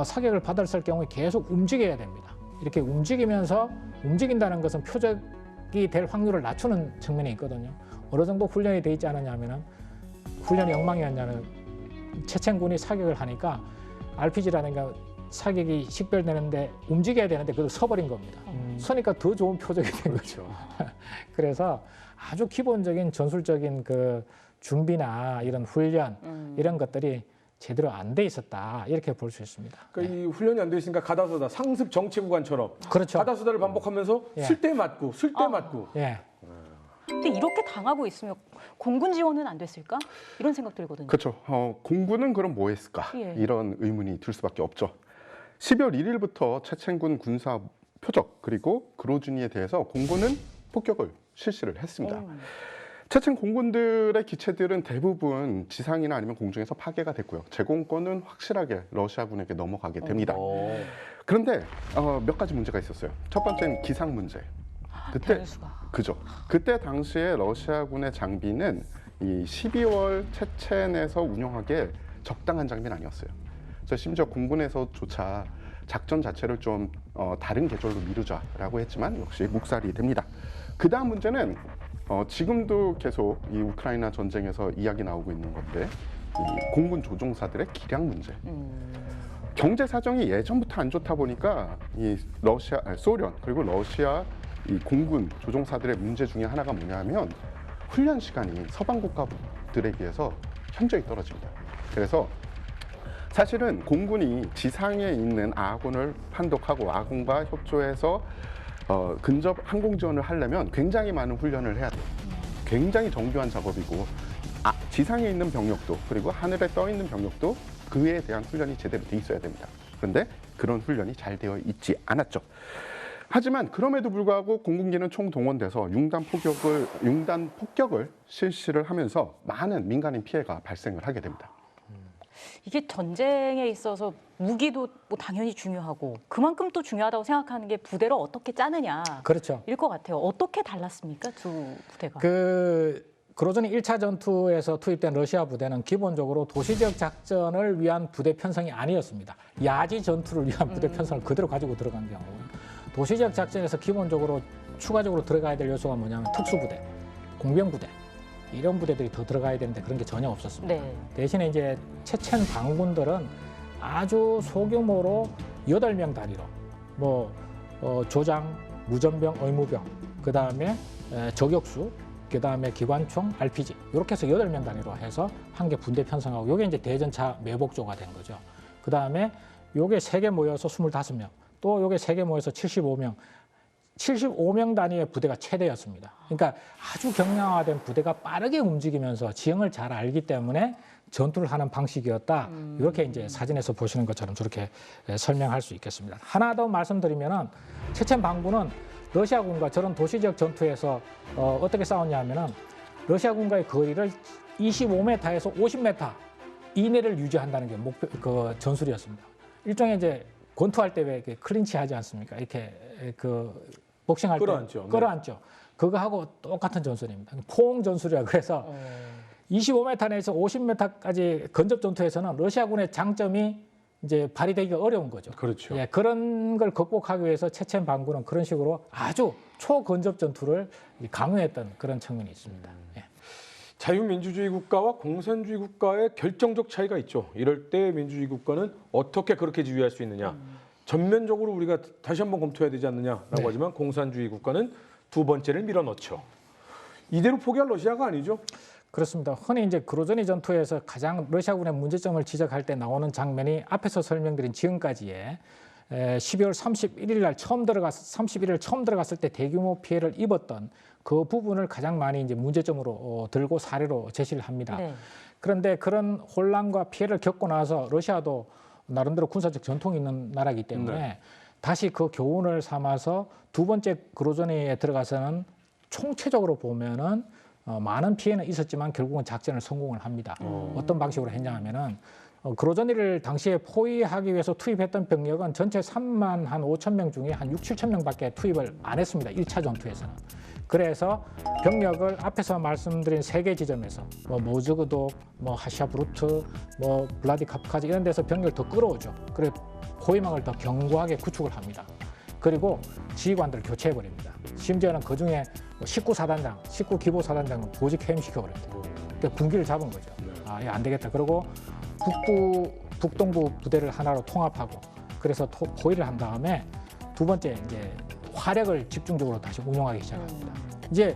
사격을 받았을 경우에 계속 움직여야 됩니다. 이렇게 움직인다는 것은 표적이 될 확률을 낮추는 측면이 있거든요. 어느 정도 훈련이 돼 있지 않았냐면은 훈련이 엉망이었냐면 체첸군이 사격을 하니까 RPG라든가 사격이 식별되는데 움직여야 되는데 그걸 서버린 겁니다. 서니까 더 좋은 표적이 된 거죠. 그래서 아주 기본적인 전술적인 그 준비나 이런 훈련 이런 것들이 제대로 안 돼 있었다 이렇게 볼 수 있습니다. 그러니까 이 훈련이 안 돼 있으니까 가다서다 상습 정치구간처럼 그렇죠. 가다서다를 반복하면서 예. 쓸 때 맞고 쓸 때 맞고. 예. 근데 이렇게 당하고 있으면 공군 지원은 안 됐을까? 이런 생각 들거든요. 그렇죠. 공군은 그럼 뭐 했을까? 예. 이런 의문이 들 수밖에 없죠. 12월 1일부터 체첸군 군사 표적 그리고 그로즈니에 대해서 공군은 폭격을 실시를 했습니다. 체첸 공군들의 기체들은 대부분 지상이나 아니면 공중에서 파괴가 됐고요. 제공권은 확실하게 러시아군에게 넘어가게 됩니다. 그런데 몇 가지 문제가 있었어요. 첫 번째는 기상 문제. 그때 변수가. 그죠. 그때 당시에 러시아군의 장비는 이 12월 체첸에서 운영하기에 적당한 장비는 아니었어요. 그래서 심지어 공군에서조차 작전 자체를 좀 다른 계절로 미루자라고 했지만 역시 묵살이 됩니다. 그 다음 문제는 지금도 계속 이 우크라이나 전쟁에서 이야기 나오고 있는 건데 이 공군 조종사들의 기량 문제. 경제 사정이 예전부터 안 좋다 보니까 이 소련 그리고 러시아 이 공군 조종사들의 문제 중에 하나가 뭐냐면 훈련 시간이 서방 국가들에 비해서 현저히 떨어집니다. 그래서 사실은 공군이 지상에 있는 아군을 판독하고 아군과 협조해서 근접 항공 지원을 하려면 굉장히 많은 훈련을 해야 돼요. 굉장히 정교한 작업이고 지상에 있는 병력도 그리고 하늘에 떠 있는 병력도 그에 대한 훈련이 제대로 돼 있어야 됩니다. 그런데 그런 훈련이 잘 되어 있지 않았죠. 하지만 그럼에도 불구하고 공군기는 총동원돼서 융단 폭격을 실시를 하면서 많은 민간인 피해가 발생을 하게 됩니다. 이게 전쟁에 있어서 무기도 뭐 당연히 중요하고 그만큼 또 중요하다고 생각하는 게 부대를 어떻게 짜느냐. 그렇죠. 일 것 같아요. 어떻게 달랐습니까, 두 부대가? 그로전이 1차 전투에서 투입된 러시아 부대는 기본적으로 도시적 작전을 위한 부대 편성이 아니었습니다. 야지 전투를 위한 부대 편성을 그대로 가지고 들어간 경우. 도시적 작전에서 기본적으로 추가적으로 들어가야 될 요소가 뭐냐면 특수부대, 공병부대 이런 부대들이 더 들어가야 되는데 그런 게 전혀 없었습니다. 네. 대신에 이제 체첸 반군들은 아주 소규모로 8명 단위로 조장, 무전병, 의무병, 그다음에 저격수, 그다음에 기관총, RPG 이렇게 해서 8명 단위로 해서 한 개 분대 편성하고 요게 이제 대전차 매복조가 된 거죠. 그다음에 요게 3개 모여서 25명, 또 요게 3개 모여서 75명 단위의 부대가 최대였습니다. 그러니까 아주 경량화된 부대가 빠르게 움직이면서 지형을 잘 알기 때문에 전투를 하는 방식이었다. 이렇게 이제 사진에서 보시는 것처럼 저렇게 설명할 수 있겠습니다. 하나 더 말씀드리면은 체첸 반군은 러시아군과 저런 도시적 전투에서 어떻게 싸웠냐면은 러시아군과의 거리를 25m에서 50m 이내를 유지한다는 게 그 전술이었습니다. 일종의 이제 권투할 때 왜 클린치 하지 않습니까? 이렇게 복싱할 때 끌어안죠. 끌어안죠. 그거하고 똑같은 전술입니다. 포옹 전술이라 그래서 25m 내에서 50m까지 근접 전투에서는 러시아군의 장점이 이제 발휘되기가 어려운 거죠. 그렇죠. 예, 그런 걸 극복하기 위해서 체첸 반군은 그런 식으로 아주 초근접 전투를 강요했던 그런 측면이 있습니다. 예. 자유민주주의 국가와 공산주의 국가의 결정적 차이가 있죠. 이럴 때 민주주의 국가는 어떻게 그렇게 지휘할 수 있느냐. 전면적으로 우리가 다시 한번 검토해야 되지 않느냐라고 네. 하지만 공산주의 국가는 두 번째를 밀어넣죠. 이대로 포기할 러시아가 아니죠. 그렇습니다. 흔히 이제 그로전이 전투에서 가장 러시아군의 문제점을 지적할 때 나오는 장면이 앞에서 설명드린 지금까지의 12월 31일 날 처음 들어갔을 때 대규모 피해를 입었던 그 부분을 가장 많이 이제 문제점으로 들고 사례로 제시를 합니다. 네. 그런데 그런 혼란과 피해를 겪고 나서 러시아도 나름대로 군사적 전통이 있는 나라이기 때문에 네. 다시 그 교훈을 삼아서 두 번째 그로전에 들어가서는 총체적으로 보면은 많은 피해는 있었지만 결국은 작전을 성공을 합니다. 어떤 방식으로 했냐면은 그로전이를 당시에 포위하기 위해서 투입했던 병력은 전체 3만 한 5천 명 중에 한 6, 7천 명밖에 투입을 안 했습니다. 1차 전투에서는. 그래서 병력을 앞에서 말씀드린 3개 지점에서 모즈그독, 하샤브루트, 블라디카프카즈 이런 데서 병력을 더 끌어오죠. 그래 포위망을 더 견고하게 구축을 합니다. 그리고 지휘관들을 교체해버립니다. 심지어는 그중에 19사단장, 19기보사단장은 보직 해임시켜버립니다. 그러니까 군기를 잡은 거죠. 아, 이거 안 되겠다. 그리고 북동부 부대를 하나로 통합하고 그래서 포위를 한 다음에 두 번째 이제 화력을 집중적으로 다시 운용하기 시작합니다. 이제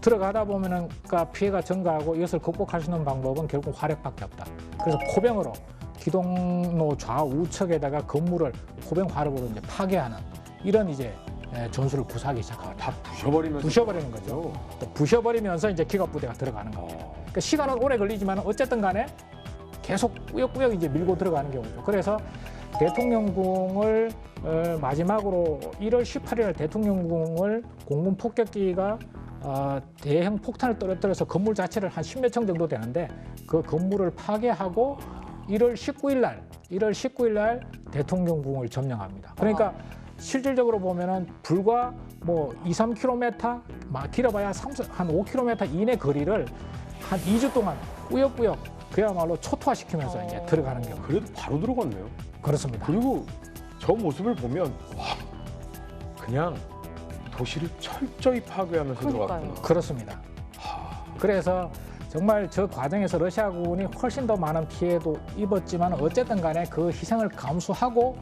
들어가다 보면은 피해가 증가하고 이것을 극복할 수 있는 방법은 결국 화력밖에 없다. 그래서 포병으로 기동로 좌우측에다가 건물을 포병 화력으로 이제 파괴하는 이런 이제 전술을 구사하기 시작합니다. 다 부셔버리는 거죠. 또 부셔버리면서 이제 기갑 부대가 들어가는 겁니다. 그러니까 시간은 오래 걸리지만 어쨌든 간에 계속 꾸역꾸역 이제 밀고 들어가는 경우죠. 그래서 대통령궁을 마지막으로 1월 18일 날 대통령궁을 공군 폭격기가 대형 폭탄을 떨어뜨려서 건물 자체를 한 10몇 층 정도 되는데 그 건물을 파괴하고 1월 19일 날 대통령궁을 점령합니다. 그러니까 실질적으로 보면은 불과 뭐 2, 3km, 막 길어봐야 한 5km 이내 거리를 한 2주 동안 꾸역꾸역 그야말로 초토화시키면서 이제 들어가는 경우. 그래도 바로 들어갔네요. 그렇습니다. 그리고 저 모습을 보면 와, 그냥 도시를 철저히 파괴하면서 그러니까요. 들어갔구나. 그렇습니다. 그래서 정말 저 과정에서 러시아군이 훨씬 더 많은 피해도 입었지만 어쨌든 간에 그 희생을 감수하고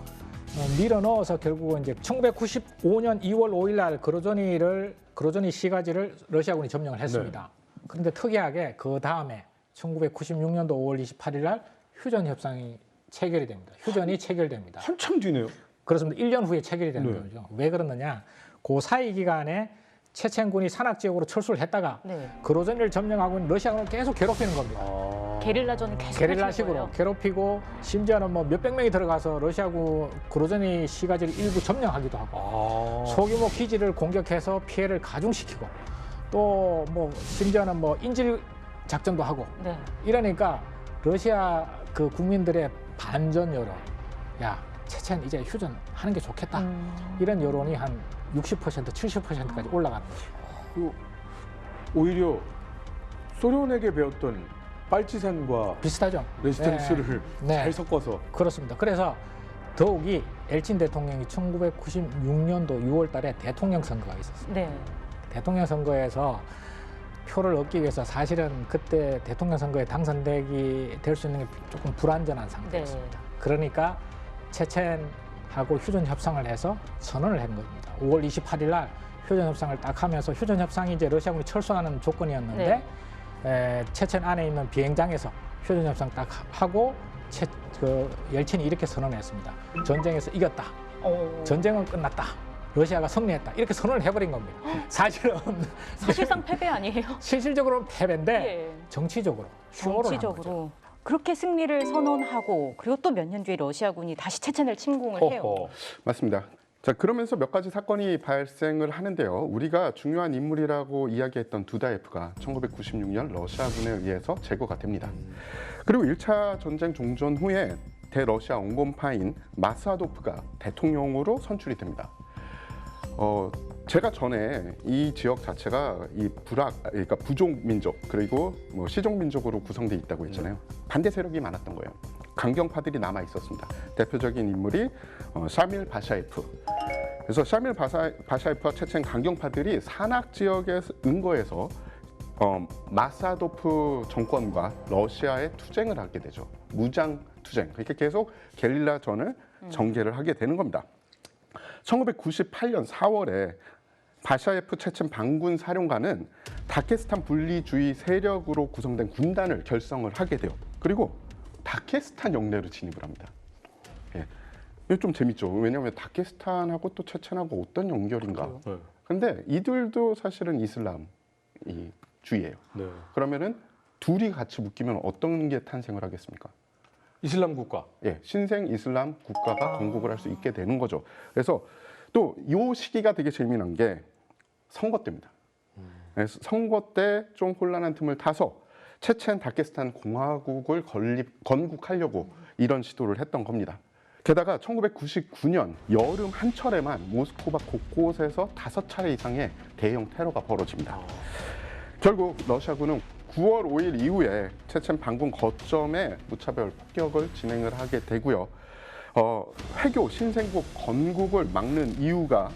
밀어 넣어서 결국은 이제 1995년 2월 5일 날 그로조니 시가지를 러시아군이 점령을 했습니다. 그런데 특이하게 그 다음에 1996년도 5월 28일 날 휴전 협상이 체결이 됩니다. 휴전이 체결됩니다. 한참 뒤네요. 그렇습니다. 1년 후에 체결이 되는 네. 거죠. 왜 그러느냐? 그 사이 기간에 체첸군이 산악 지역으로 철수를 했다가 네. 그로조니를 점령하고 있는 러시아군을 계속 괴롭히는 겁니다. 게릴라전을 계속 게릴라식으로 하신 거예요? 괴롭히고 심지어는 뭐 몇백 명이 들어가서 러시아군 그로조니 시가지를 일부 점령하기도 하고 소규모 기지를 공격해서 피해를 가중시키고 또 뭐 심지어는 뭐 인질 작전도 하고 네. 이러니까 러시아 그 국민들의 반전 여론, 야 체첸 이제 휴전하는 게 좋겠다 이런 여론이 한 60%, 70%까지 올라가는 거죠. 그 오히려 소련에게 배웠던 빨치산과 비슷하죠. 레지스탕스를 네. 잘 섞어서 그렇습니다. 그래서 더욱이 엘친 대통령이 1996년도 6월 달에 대통령 선거가 있었어요. 네. 대통령 선거에서 표를 얻기 위해서 사실은 그때 대통령 선거에 당선되기 될 수 있는 게 조금 불안전한 상태였습니다. 그러니까 체첸하고 휴전 협상을 해서 선언을 한 겁니다. 5월 28일 날 휴전 협상을 딱 하면서 휴전 협상이 이제 러시아군이 철수하는 조건이었는데 체첸 안에 있는 비행장에서 휴전 협상 딱 하고 옐친이 이렇게 선언했습니다. 전쟁에서 이겼다. 전쟁은 끝났다. 러시아가 승리했다. 이렇게 선언을 해버린 겁니다. 사실은 사실상 패배 아니에요? 실질적으로는 패배인데 예. 정치적으로 쇼를 한 거죠. 정치적으로 그렇게 승리를 선언하고 그리고 또 몇 년 뒤에 러시아군이 다시 체첸을 침공을 해요. 허허. 맞습니다. 자, 그러면서 몇 가지 사건이 발생을 하는데요. 우리가 중요한 인물이라고 이야기했던 두다예프가 1996년 러시아군에 의해서 제거가 됩니다. 그리고 1차 전쟁 종전 후에 대러시아 온건파인 마스아도프가 대통령으로 선출이 됩니다. 제가 전에 이 지역 자체가 그러니까 부족 민족 그리고 뭐 시족 민족으로 구성돼 있다고 했잖아요. 반대 세력이 많았던 거예요. 강경파들이 남아 있었습니다. 대표적인 인물이 샤밀 바샤예프. 그래서 샤밀 바샤예프와 체첸 강경파들이 산악 지역에 은거해서 마사도프 정권과 러시아의 투쟁을 하게 되죠. 무장 투쟁. 그렇게 계속 게릴라전을 전개를 하게 되는 겁니다. 1998년 4월에 바샤예프 체첸 반군 사령관은 다케스탄 분리주의 세력으로 구성된 군단을 결성을 하게 돼요. 그리고 다케스탄 영내로 진입을 합니다. 예. 이거 좀 재밌죠. 왜냐하면 다케스탄하고 또 체첸하고 어떤 연결인가. 네. 근데 이들도 사실은 이슬람 주의예요. 네. 그러면은 둘이 같이 묶이면 어떤 게 탄생을 하겠습니까? 이슬람 국가. 예, 신생 이슬람 국가가 건국을 할 수 있게 되는 거죠. 그래서 또 이 시기가 되게 재미난 게 선거 때입니다. 그래서 선거 때 좀 혼란한 틈을 타서 체첸 다케스탄 공화국을 건국하려고 이런 시도를 했던 겁니다. 게다가 1999년 여름 한철에만 모스크바 곳곳에서 5차례 이상의 대형 테러가 벌어집니다. 결국 러시아군은 9월 5일 이후에 체첸 반군 거점에 무차별 폭격을 진행을 하게 되고요. 회교 신생국 건국을 막는 이유가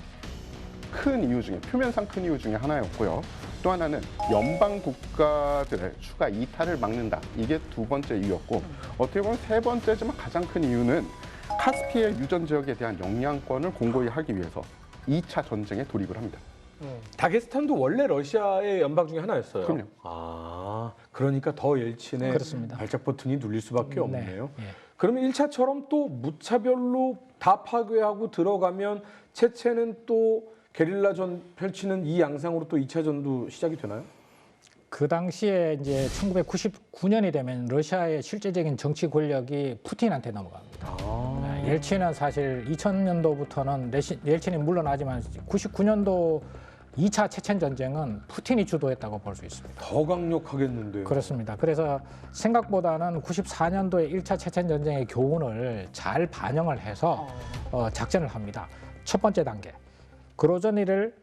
큰 이유 중에 표면상 큰 이유 중에 하나였고요. 또 하나는 연방 국가들의 추가 이탈을 막는다. 이게 두 번째 이유였고 어떻게 보면 세 번째지만 가장 큰 이유는 카스피해 유전 지역에 대한 영향권을 공고히 하기 위해서 2차 전쟁에 돌입을 합니다. 다게스탄도 원래 러시아의 연방 중에 하나였어요. 그럼요. 아, 그러니까 더 옐친의 그렇습니다. 발작 버튼이 눌릴 수밖에 없네요. 네. 그러면 1차처럼 또 무차별로 다 파괴하고 들어가면 체첸은 또 게릴라전 펼치는 이 양상으로 또 2차전도 시작이 되나요? 그 당시에 이제 1999년이 되면 러시아의 실제적인 정치 권력이 푸틴한테 넘어갑니다. 옐친은 사실 2000년도부터는 옐친이 물러나지만 99년도 2차 체첸 전쟁은 푸틴이 주도했다고 볼 수 있습니다. 더 강력하겠는데요. 그렇습니다. 그래서 생각보다는 94년도에 1차 체첸 전쟁의 교훈을 잘 반영을 해서 작전을 합니다. 첫 번째 단계, 그로저니를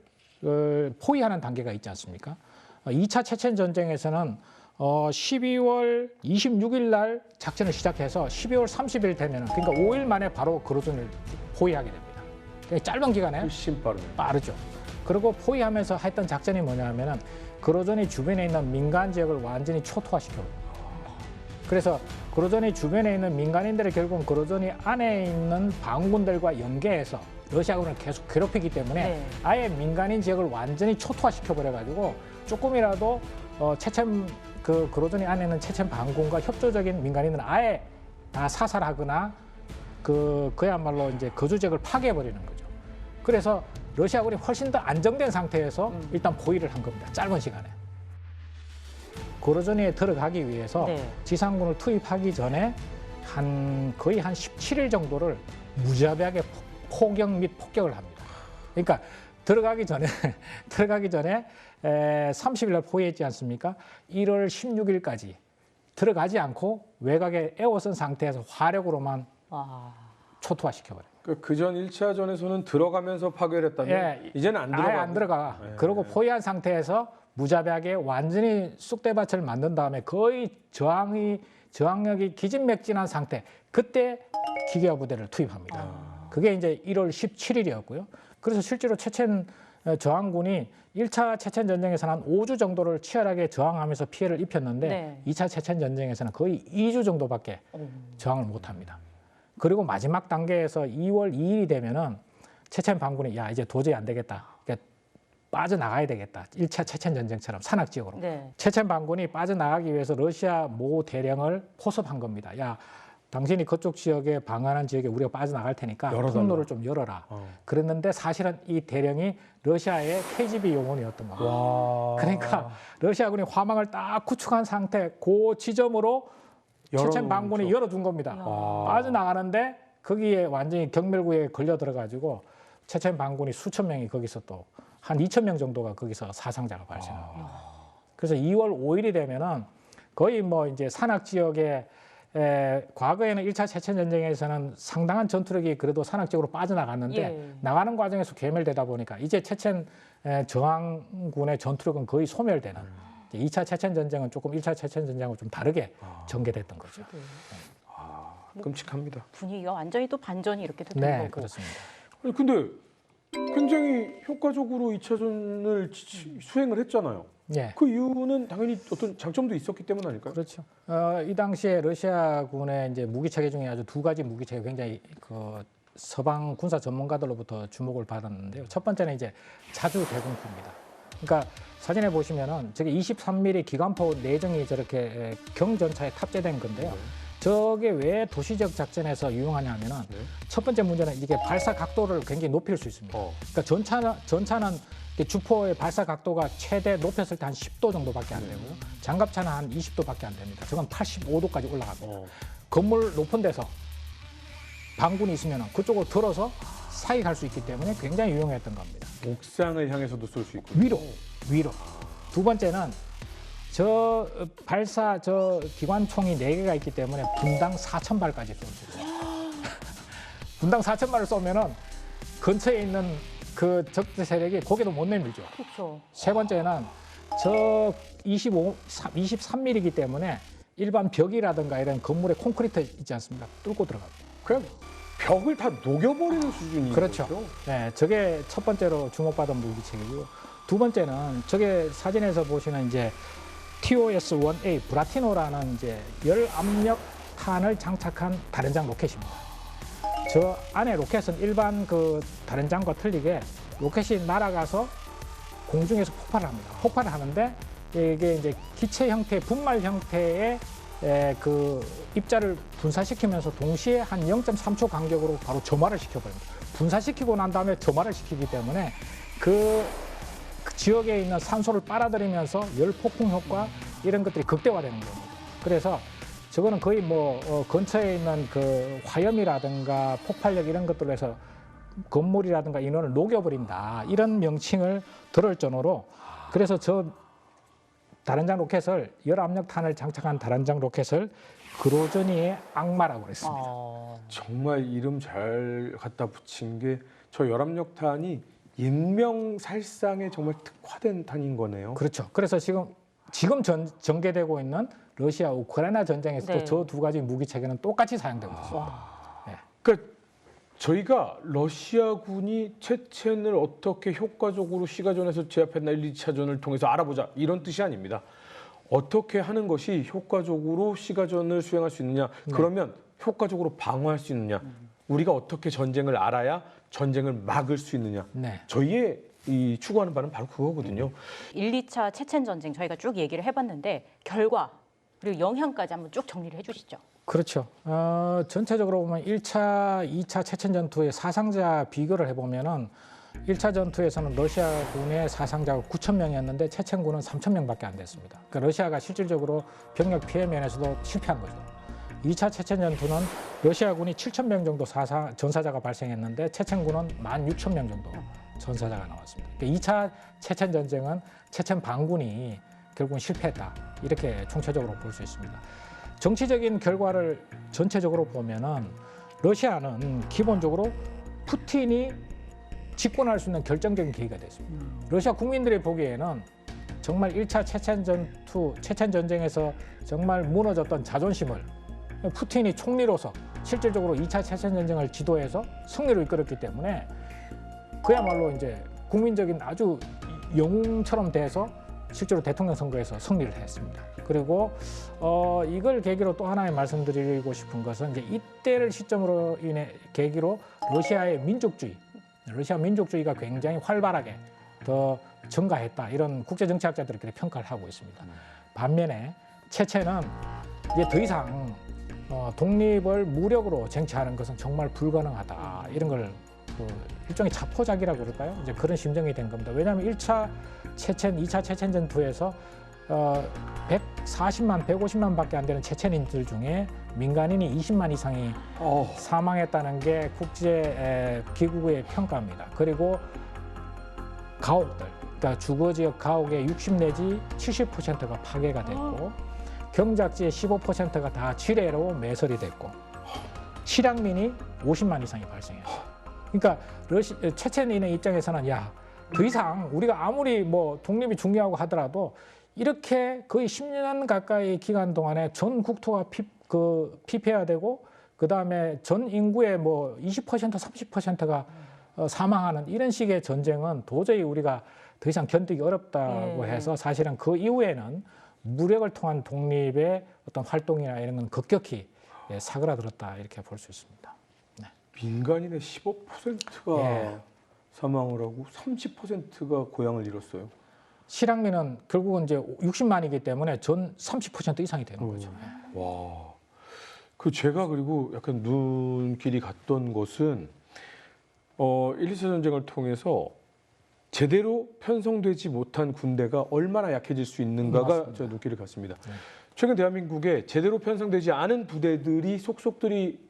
포위하는 단계가 있지 않습니까? 2차 체첸 전쟁에서는 12월 26일 날 작전을 시작해서 12월 30일 되면은 그러니까 5일 만에 바로 그로저니를 포위하게 됩니다. 그러니까 짧은 기간에 훨씬 빠르네. 빠르죠. 그리고 포위하면서 했던 작전이 뭐냐면은 그로저니 주변에 있는 민간 지역을 완전히 초토화시켜요. 그래서 그로저니 주변에 있는 민간인들을 결국 그로저니 안에 있는 반군들과 연계해서 러시아군을 계속 괴롭히기 때문에 네. 아예 민간인 지역을 완전히 초토화시켜 버려가지고 조금이라도 체첸 그로저니 안에 있는 체첸 반군과 협조적인 민간인들은 아예 다 사살하거나 그야말로 이제 거주 지역을 파괴해 버리는 거죠. 그래서 러시아군이 훨씬 더 안정된 상태에서 일단 포위를 한 겁니다. 짧은 시간에. 그로저니에 들어가기 위해서 네. 지상군을 투입하기 전에 거의 한 17일 정도를 무자비하게 포격 및 폭격을 합니다. 그러니까 들어가기 전에 30일 날 포위했지 않습니까? 1월 16일까지 들어가지 않고 외곽에 에워쓴 상태에서 화력으로만 와. 초토화시켜버려요. 그전 1차전에서는 들어가면서 파괴를 했다면 예, 이제는 안 들어가. 아예 안 들어가. 예. 그리고 포위한 상태에서 무자비하게 완전히 쑥대밭을 만든 다음에 거의 저항력이 기진맥진한 상태. 그때 기계화 부대를 투입합니다. 그게 이제 1월 17일이었고요. 그래서 실제로 체첸 저항군이 1차 체첸 전쟁에서는 한 5주 정도를 치열하게 저항하면서 피해를 입혔는데 네. 2차 체첸 전쟁에서는 거의 2주 정도밖에 저항을 못합니다. 그리고 마지막 단계에서 2월 2일이 되면은 체첸 반군이 야 이제 도저히 안 되겠다. 그러니까 빠져나가야 되겠다. 1차 체첸 전쟁처럼 산악 지역으로. 네. 체첸 반군이 빠져나가기 위해서 러시아 모 대령을 포섭한 겁니다. 야 당신이 그쪽 지역에 방한한 지역에 우리가 빠져나갈 테니까 열어달라. 통로를 좀 열어라. 그랬는데 사실은 이 대령이 러시아의 KGB 요원이었던 겁니다. 와. 그러니까 러시아군이 화망을 딱 구축한 상태 그 지점으로 체첸 반군이 열어준 겁니다. 빠져나가는데 거기에 완전히 경멸구에 걸려 들어가지고 체첸 반군이 수천 명이 거기서 또 한 2천 명 정도가 거기서 사상자가 발생합니다. 그래서 2월 5일이 되면은 거의 뭐 이제 산악 지역에 과거에는 1차 체첸 전쟁에서는 상당한 전투력이 그래도 산악 지역으로 빠져나갔는데 예. 나가는 과정에서 괴멸되다 보니까 이제 체첸 저항군의 전투력은 거의 소멸되는 2차 체첸 전쟁은 조금 1차 체첸 전쟁하고 좀 다르게 전개됐던 거죠. 끔찍합니다. 분위기가 완전히 또 반전이 이렇게 됐던 네, 거고. 그렇습니다. 아니, 근데 굉장히 효과적으로 2차전을 수행을 했잖아요. 예. 그 이유는 당연히 어떤 장점도 있었기 때문 아닐까요? 그렇죠. 이 당시에 러시아군의 이제 무기 체계 중에 아주 두 가지 무기 체계 굉장히 그 서방 군사 전문가들로부터 주목을 받았는데요. 첫 번째는 이제 자주 대공포입니다. 그러니까 사진에 보시면은 저게 23mm 기관포 내정이 저렇게 경전차에 탑재된 건데요. 저게 왜 도시적 작전에서 유용하냐면은 첫 번째 문제는 이게 발사 각도를 굉장히 높일 수 있습니다. 그러니까 전차는 주포의 발사 각도가 최대 높였을 때 한 10도 정도밖에 안 되고요. 장갑차는 한 20도밖에 안 됩니다. 저건 85도까지 올라갑니다. 건물 높은 데서 반군이 있으면 그쪽으로 들어서 사격할 수 있기 때문에 굉장히 유용했던 겁니다. 옥상을 향해서도 쏠 수 있고. 위로. 두 번째는 저 기관총이 4개가 있기 때문에 분당 4,000발까지 쏠 수 있어요. 분당 4,000발을 쏘면은 근처에 있는 그 적대 세력이 고개도 못 내밀죠. 그렇죠. 세 번째는 저 23mm이기 때문에 일반 벽이라든가 이런 건물의 콘크리트 있지 않습니까? 뚫고 들어갑니다. 그냥 벽을 다 녹여버리는 수준이 그렇죠. 네, 저게 첫 번째로 주목받은 무기체계고요. 두 번째는 저게 사진에서 보시는 이제 TOS-1A 브라티노라는 이제 열압력 탄을 장착한 다른장 로켓입니다. 저 안에 로켓은 일반 그 다른장과 틀리게 로켓이 날아가서 공중에서 폭발을 합니다. 폭발을 하는데 이게 이제 기체 형태, 분말 형태의 그 입자를 분사시키면서 동시에 한 0.3초 간격으로 바로 점화를 시켜버립니다. 분사시키고 난 다음에 점화를 시키기 때문에 그 지역에 있는 산소를 빨아들이면서 열 폭풍 효과 이런 것들이 극대화되는 겁니다. 그래서 저거는 거의 뭐 근처에 있는 그 화염이라든가 폭발력 이런 것들로 해서 건물이라든가 인원을 녹여버린다 이런 명칭을 들을 정도로 그래서 저 다른장 로켓을 열압력탄을 장착한 다른장 로켓을 그로저니의 악마라고 그랬습니다. 정말 이름 잘 갖다 붙인 게 저 열압력탄이 인명살상에 정말 특화된 탄인 거네요. 그렇죠. 그래서 지금 전개되고 있는 러시아 우크라이나 전쟁에서도 네. 저 두 가지 무기 체계는 똑같이 사용되고 있습니다. 그러니까 저희가 러시아군이 체첸을 어떻게 효과적으로 시가전에서 제압했나 1, 2차전을 통해서 알아보자 이런 뜻이 아닙니다. 어떻게 하는 것이 효과적으로 시가전을 수행할 수 있느냐, 그러면 효과적으로 방어할 수 있느냐, 우리가 어떻게 전쟁을 알아야 전쟁을 막을 수 있느냐. 네. 저희의 이 추구하는 바는 바로 그거거든요. 1, 2차 체첸 전쟁 저희가 쭉 얘기를 해봤는데 결과 그리고 영향까지 한번 쭉 정리를 해주시죠. 그렇죠. 전체적으로 보면 1차, 2차 체첸 전투의 사상자 비교를 해보면은 1차 전투에서는 러시아군의 사상자가 9,000명이었는데 체첸군은 3,000명밖에 안 됐습니다. 그러니까 러시아가 실질적으로 병력 피해 면에서도 실패한 거죠. 2차 체첸 전투는 러시아군이 7,000명 정도 전사자가 발생했는데 체첸군은 16,000명 정도 전사자가 나왔습니다. 그러니까 2차 체첸 전쟁은 체첸 반군이 결국은 실패했다. 이렇게 총체적으로 볼 수 있습니다. 정치적인 결과를 전체적으로 보면은 러시아는 기본적으로 푸틴이 집권할 수 있는 결정적인 계기가 됐습니다. 러시아 국민들이 보기에는 정말 1차 체첸 전쟁에서 정말 무너졌던 자존심을 푸틴이 총리로서 실질적으로 2차 체첸 전쟁을 지도해서 승리로 이끌었기 때문에 그야말로 이제 국민적인 아주 영웅처럼 돼서 실제로 대통령 선거에서 승리를 했습니다. 그리고 이걸 계기로 또 하나의 말씀드리고 싶은 것은 이제 이때를 시점으로 계기로 러시아의 러시아 민족주의가 굉장히 활발하게 더 증가했다. 이런 국제 정치학자들이 그렇게 평가를 하고 있습니다. 반면에 체첸은 이제 더 이상 독립을 무력으로 쟁취하는 것은 정말 불가능하다. 이런 걸 일종의 자포자기라고 그럴까요? 이제 그런 심정이 된 겁니다. 왜냐하면 1차 체첸, 2차 체첸 전투에서 140만, 150만밖에 안 되는 체첸인들 중에 민간인이 20만 이상이 사망했다는 게 국제 기구의 평가입니다. 그리고 가옥들, 그러니까 주거 지역 가옥의 60 내지 70%가 파괴가 됐고 경작지의 15%가 다 지뢰로 매설이 됐고 실향민이 50만 이상이 발생했어요. 그러니까 체첸인의 입장에서는 더 이상 우리가 아무리 뭐 독립이 중요하고 하더라도 이렇게 거의 10년 가까이 기간 동안에 전 국토가 피폐화되고 그 다음에 전 인구의 뭐 20%, 30%가 사망하는 이런 식의 전쟁은 도저히 우리가 더 이상 견디기 어렵다고 해서 사실은 그 이후에는 무력을 통한 독립의 어떤 활동이나 이런 건 급격히 사그라들었다 이렇게 볼 수 있습니다. 민간인의 15%가 예. 사망을 하고 30%가 고향을 잃었어요. 실향민은 결국은 이제 60만이기 때문에 전 30% 이상이 되는 거죠. 와, 제가 그리고 약간 눈길이 갔던 것은 1, 2차 전쟁을 통해서 제대로 편성되지 못한 군대가 얼마나 약해질 수 있는가가 제 눈길이 갔습니다. 최근 대한민국에 제대로 편성되지 않은 부대들이 속속들이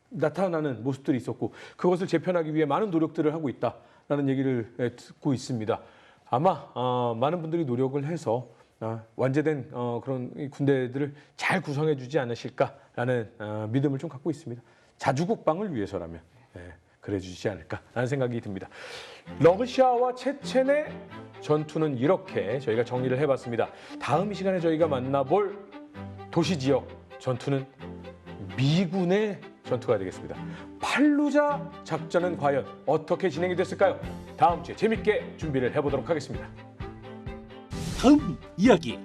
나타나는 모습들이 있었고 그것을 재편하기 위해 많은 노력들을 하고 있다라는 얘기를 듣고 있습니다. 아마 많은 분들이 노력을 해서 완제된 그런 군대들을 잘 구성해주지 않으실까라는 믿음을 좀 갖고 있습니다. 자주국방을 위해서라면 그래주지 않을까라는 생각이 듭니다. 러시아와 체첸의 전투는 이렇게 저희가 정리를 해봤습니다. 다음 이 시간에 저희가 만나볼 도시지역 전투는 미군의 전투가 되겠습니다. 팔루자 작전은 과연 어떻게 진행이 됐을까요? 다음 주에 재밌게 준비를 해보도록 하겠습니다. 다음 이야기.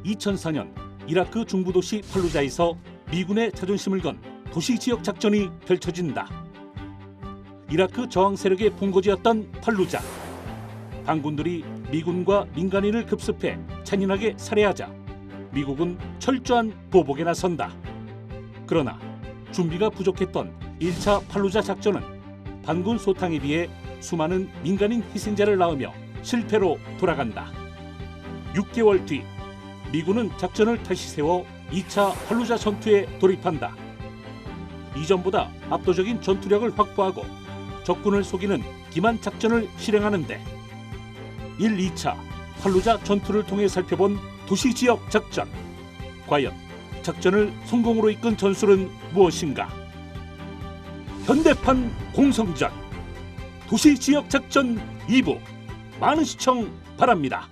2004년 이라크 중부 도시 팔루자에서 미군의 자존심을 건 도시 지역 작전이 펼쳐진다. 이라크 저항 세력의 본거지였던 팔루자. 반군들이 미군과 민간인을 급습해 잔인하게 살해하자 미국은 철저한 보복에 나선다. 그러나 준비가 부족했던 1차 팔루자 작전은 반군 소탕에 비해 수많은 민간인 희생자를 낳으며 실패로 돌아간다. 6개월 뒤 미군은 작전을 다시 세워 2차 팔루자 전투에 돌입한다. 이전보다 압도적인 전투력을 확보하고 적군을 속이는 기만 작전을 실행하는데 1, 2차 팔루자 전투를 통해 살펴본 도시지역 작전. 과연 작전을 성공으로 이끈 전술은 무엇인가? 현대판 공성전 도시지역작전 2부 많은 시청 바랍니다.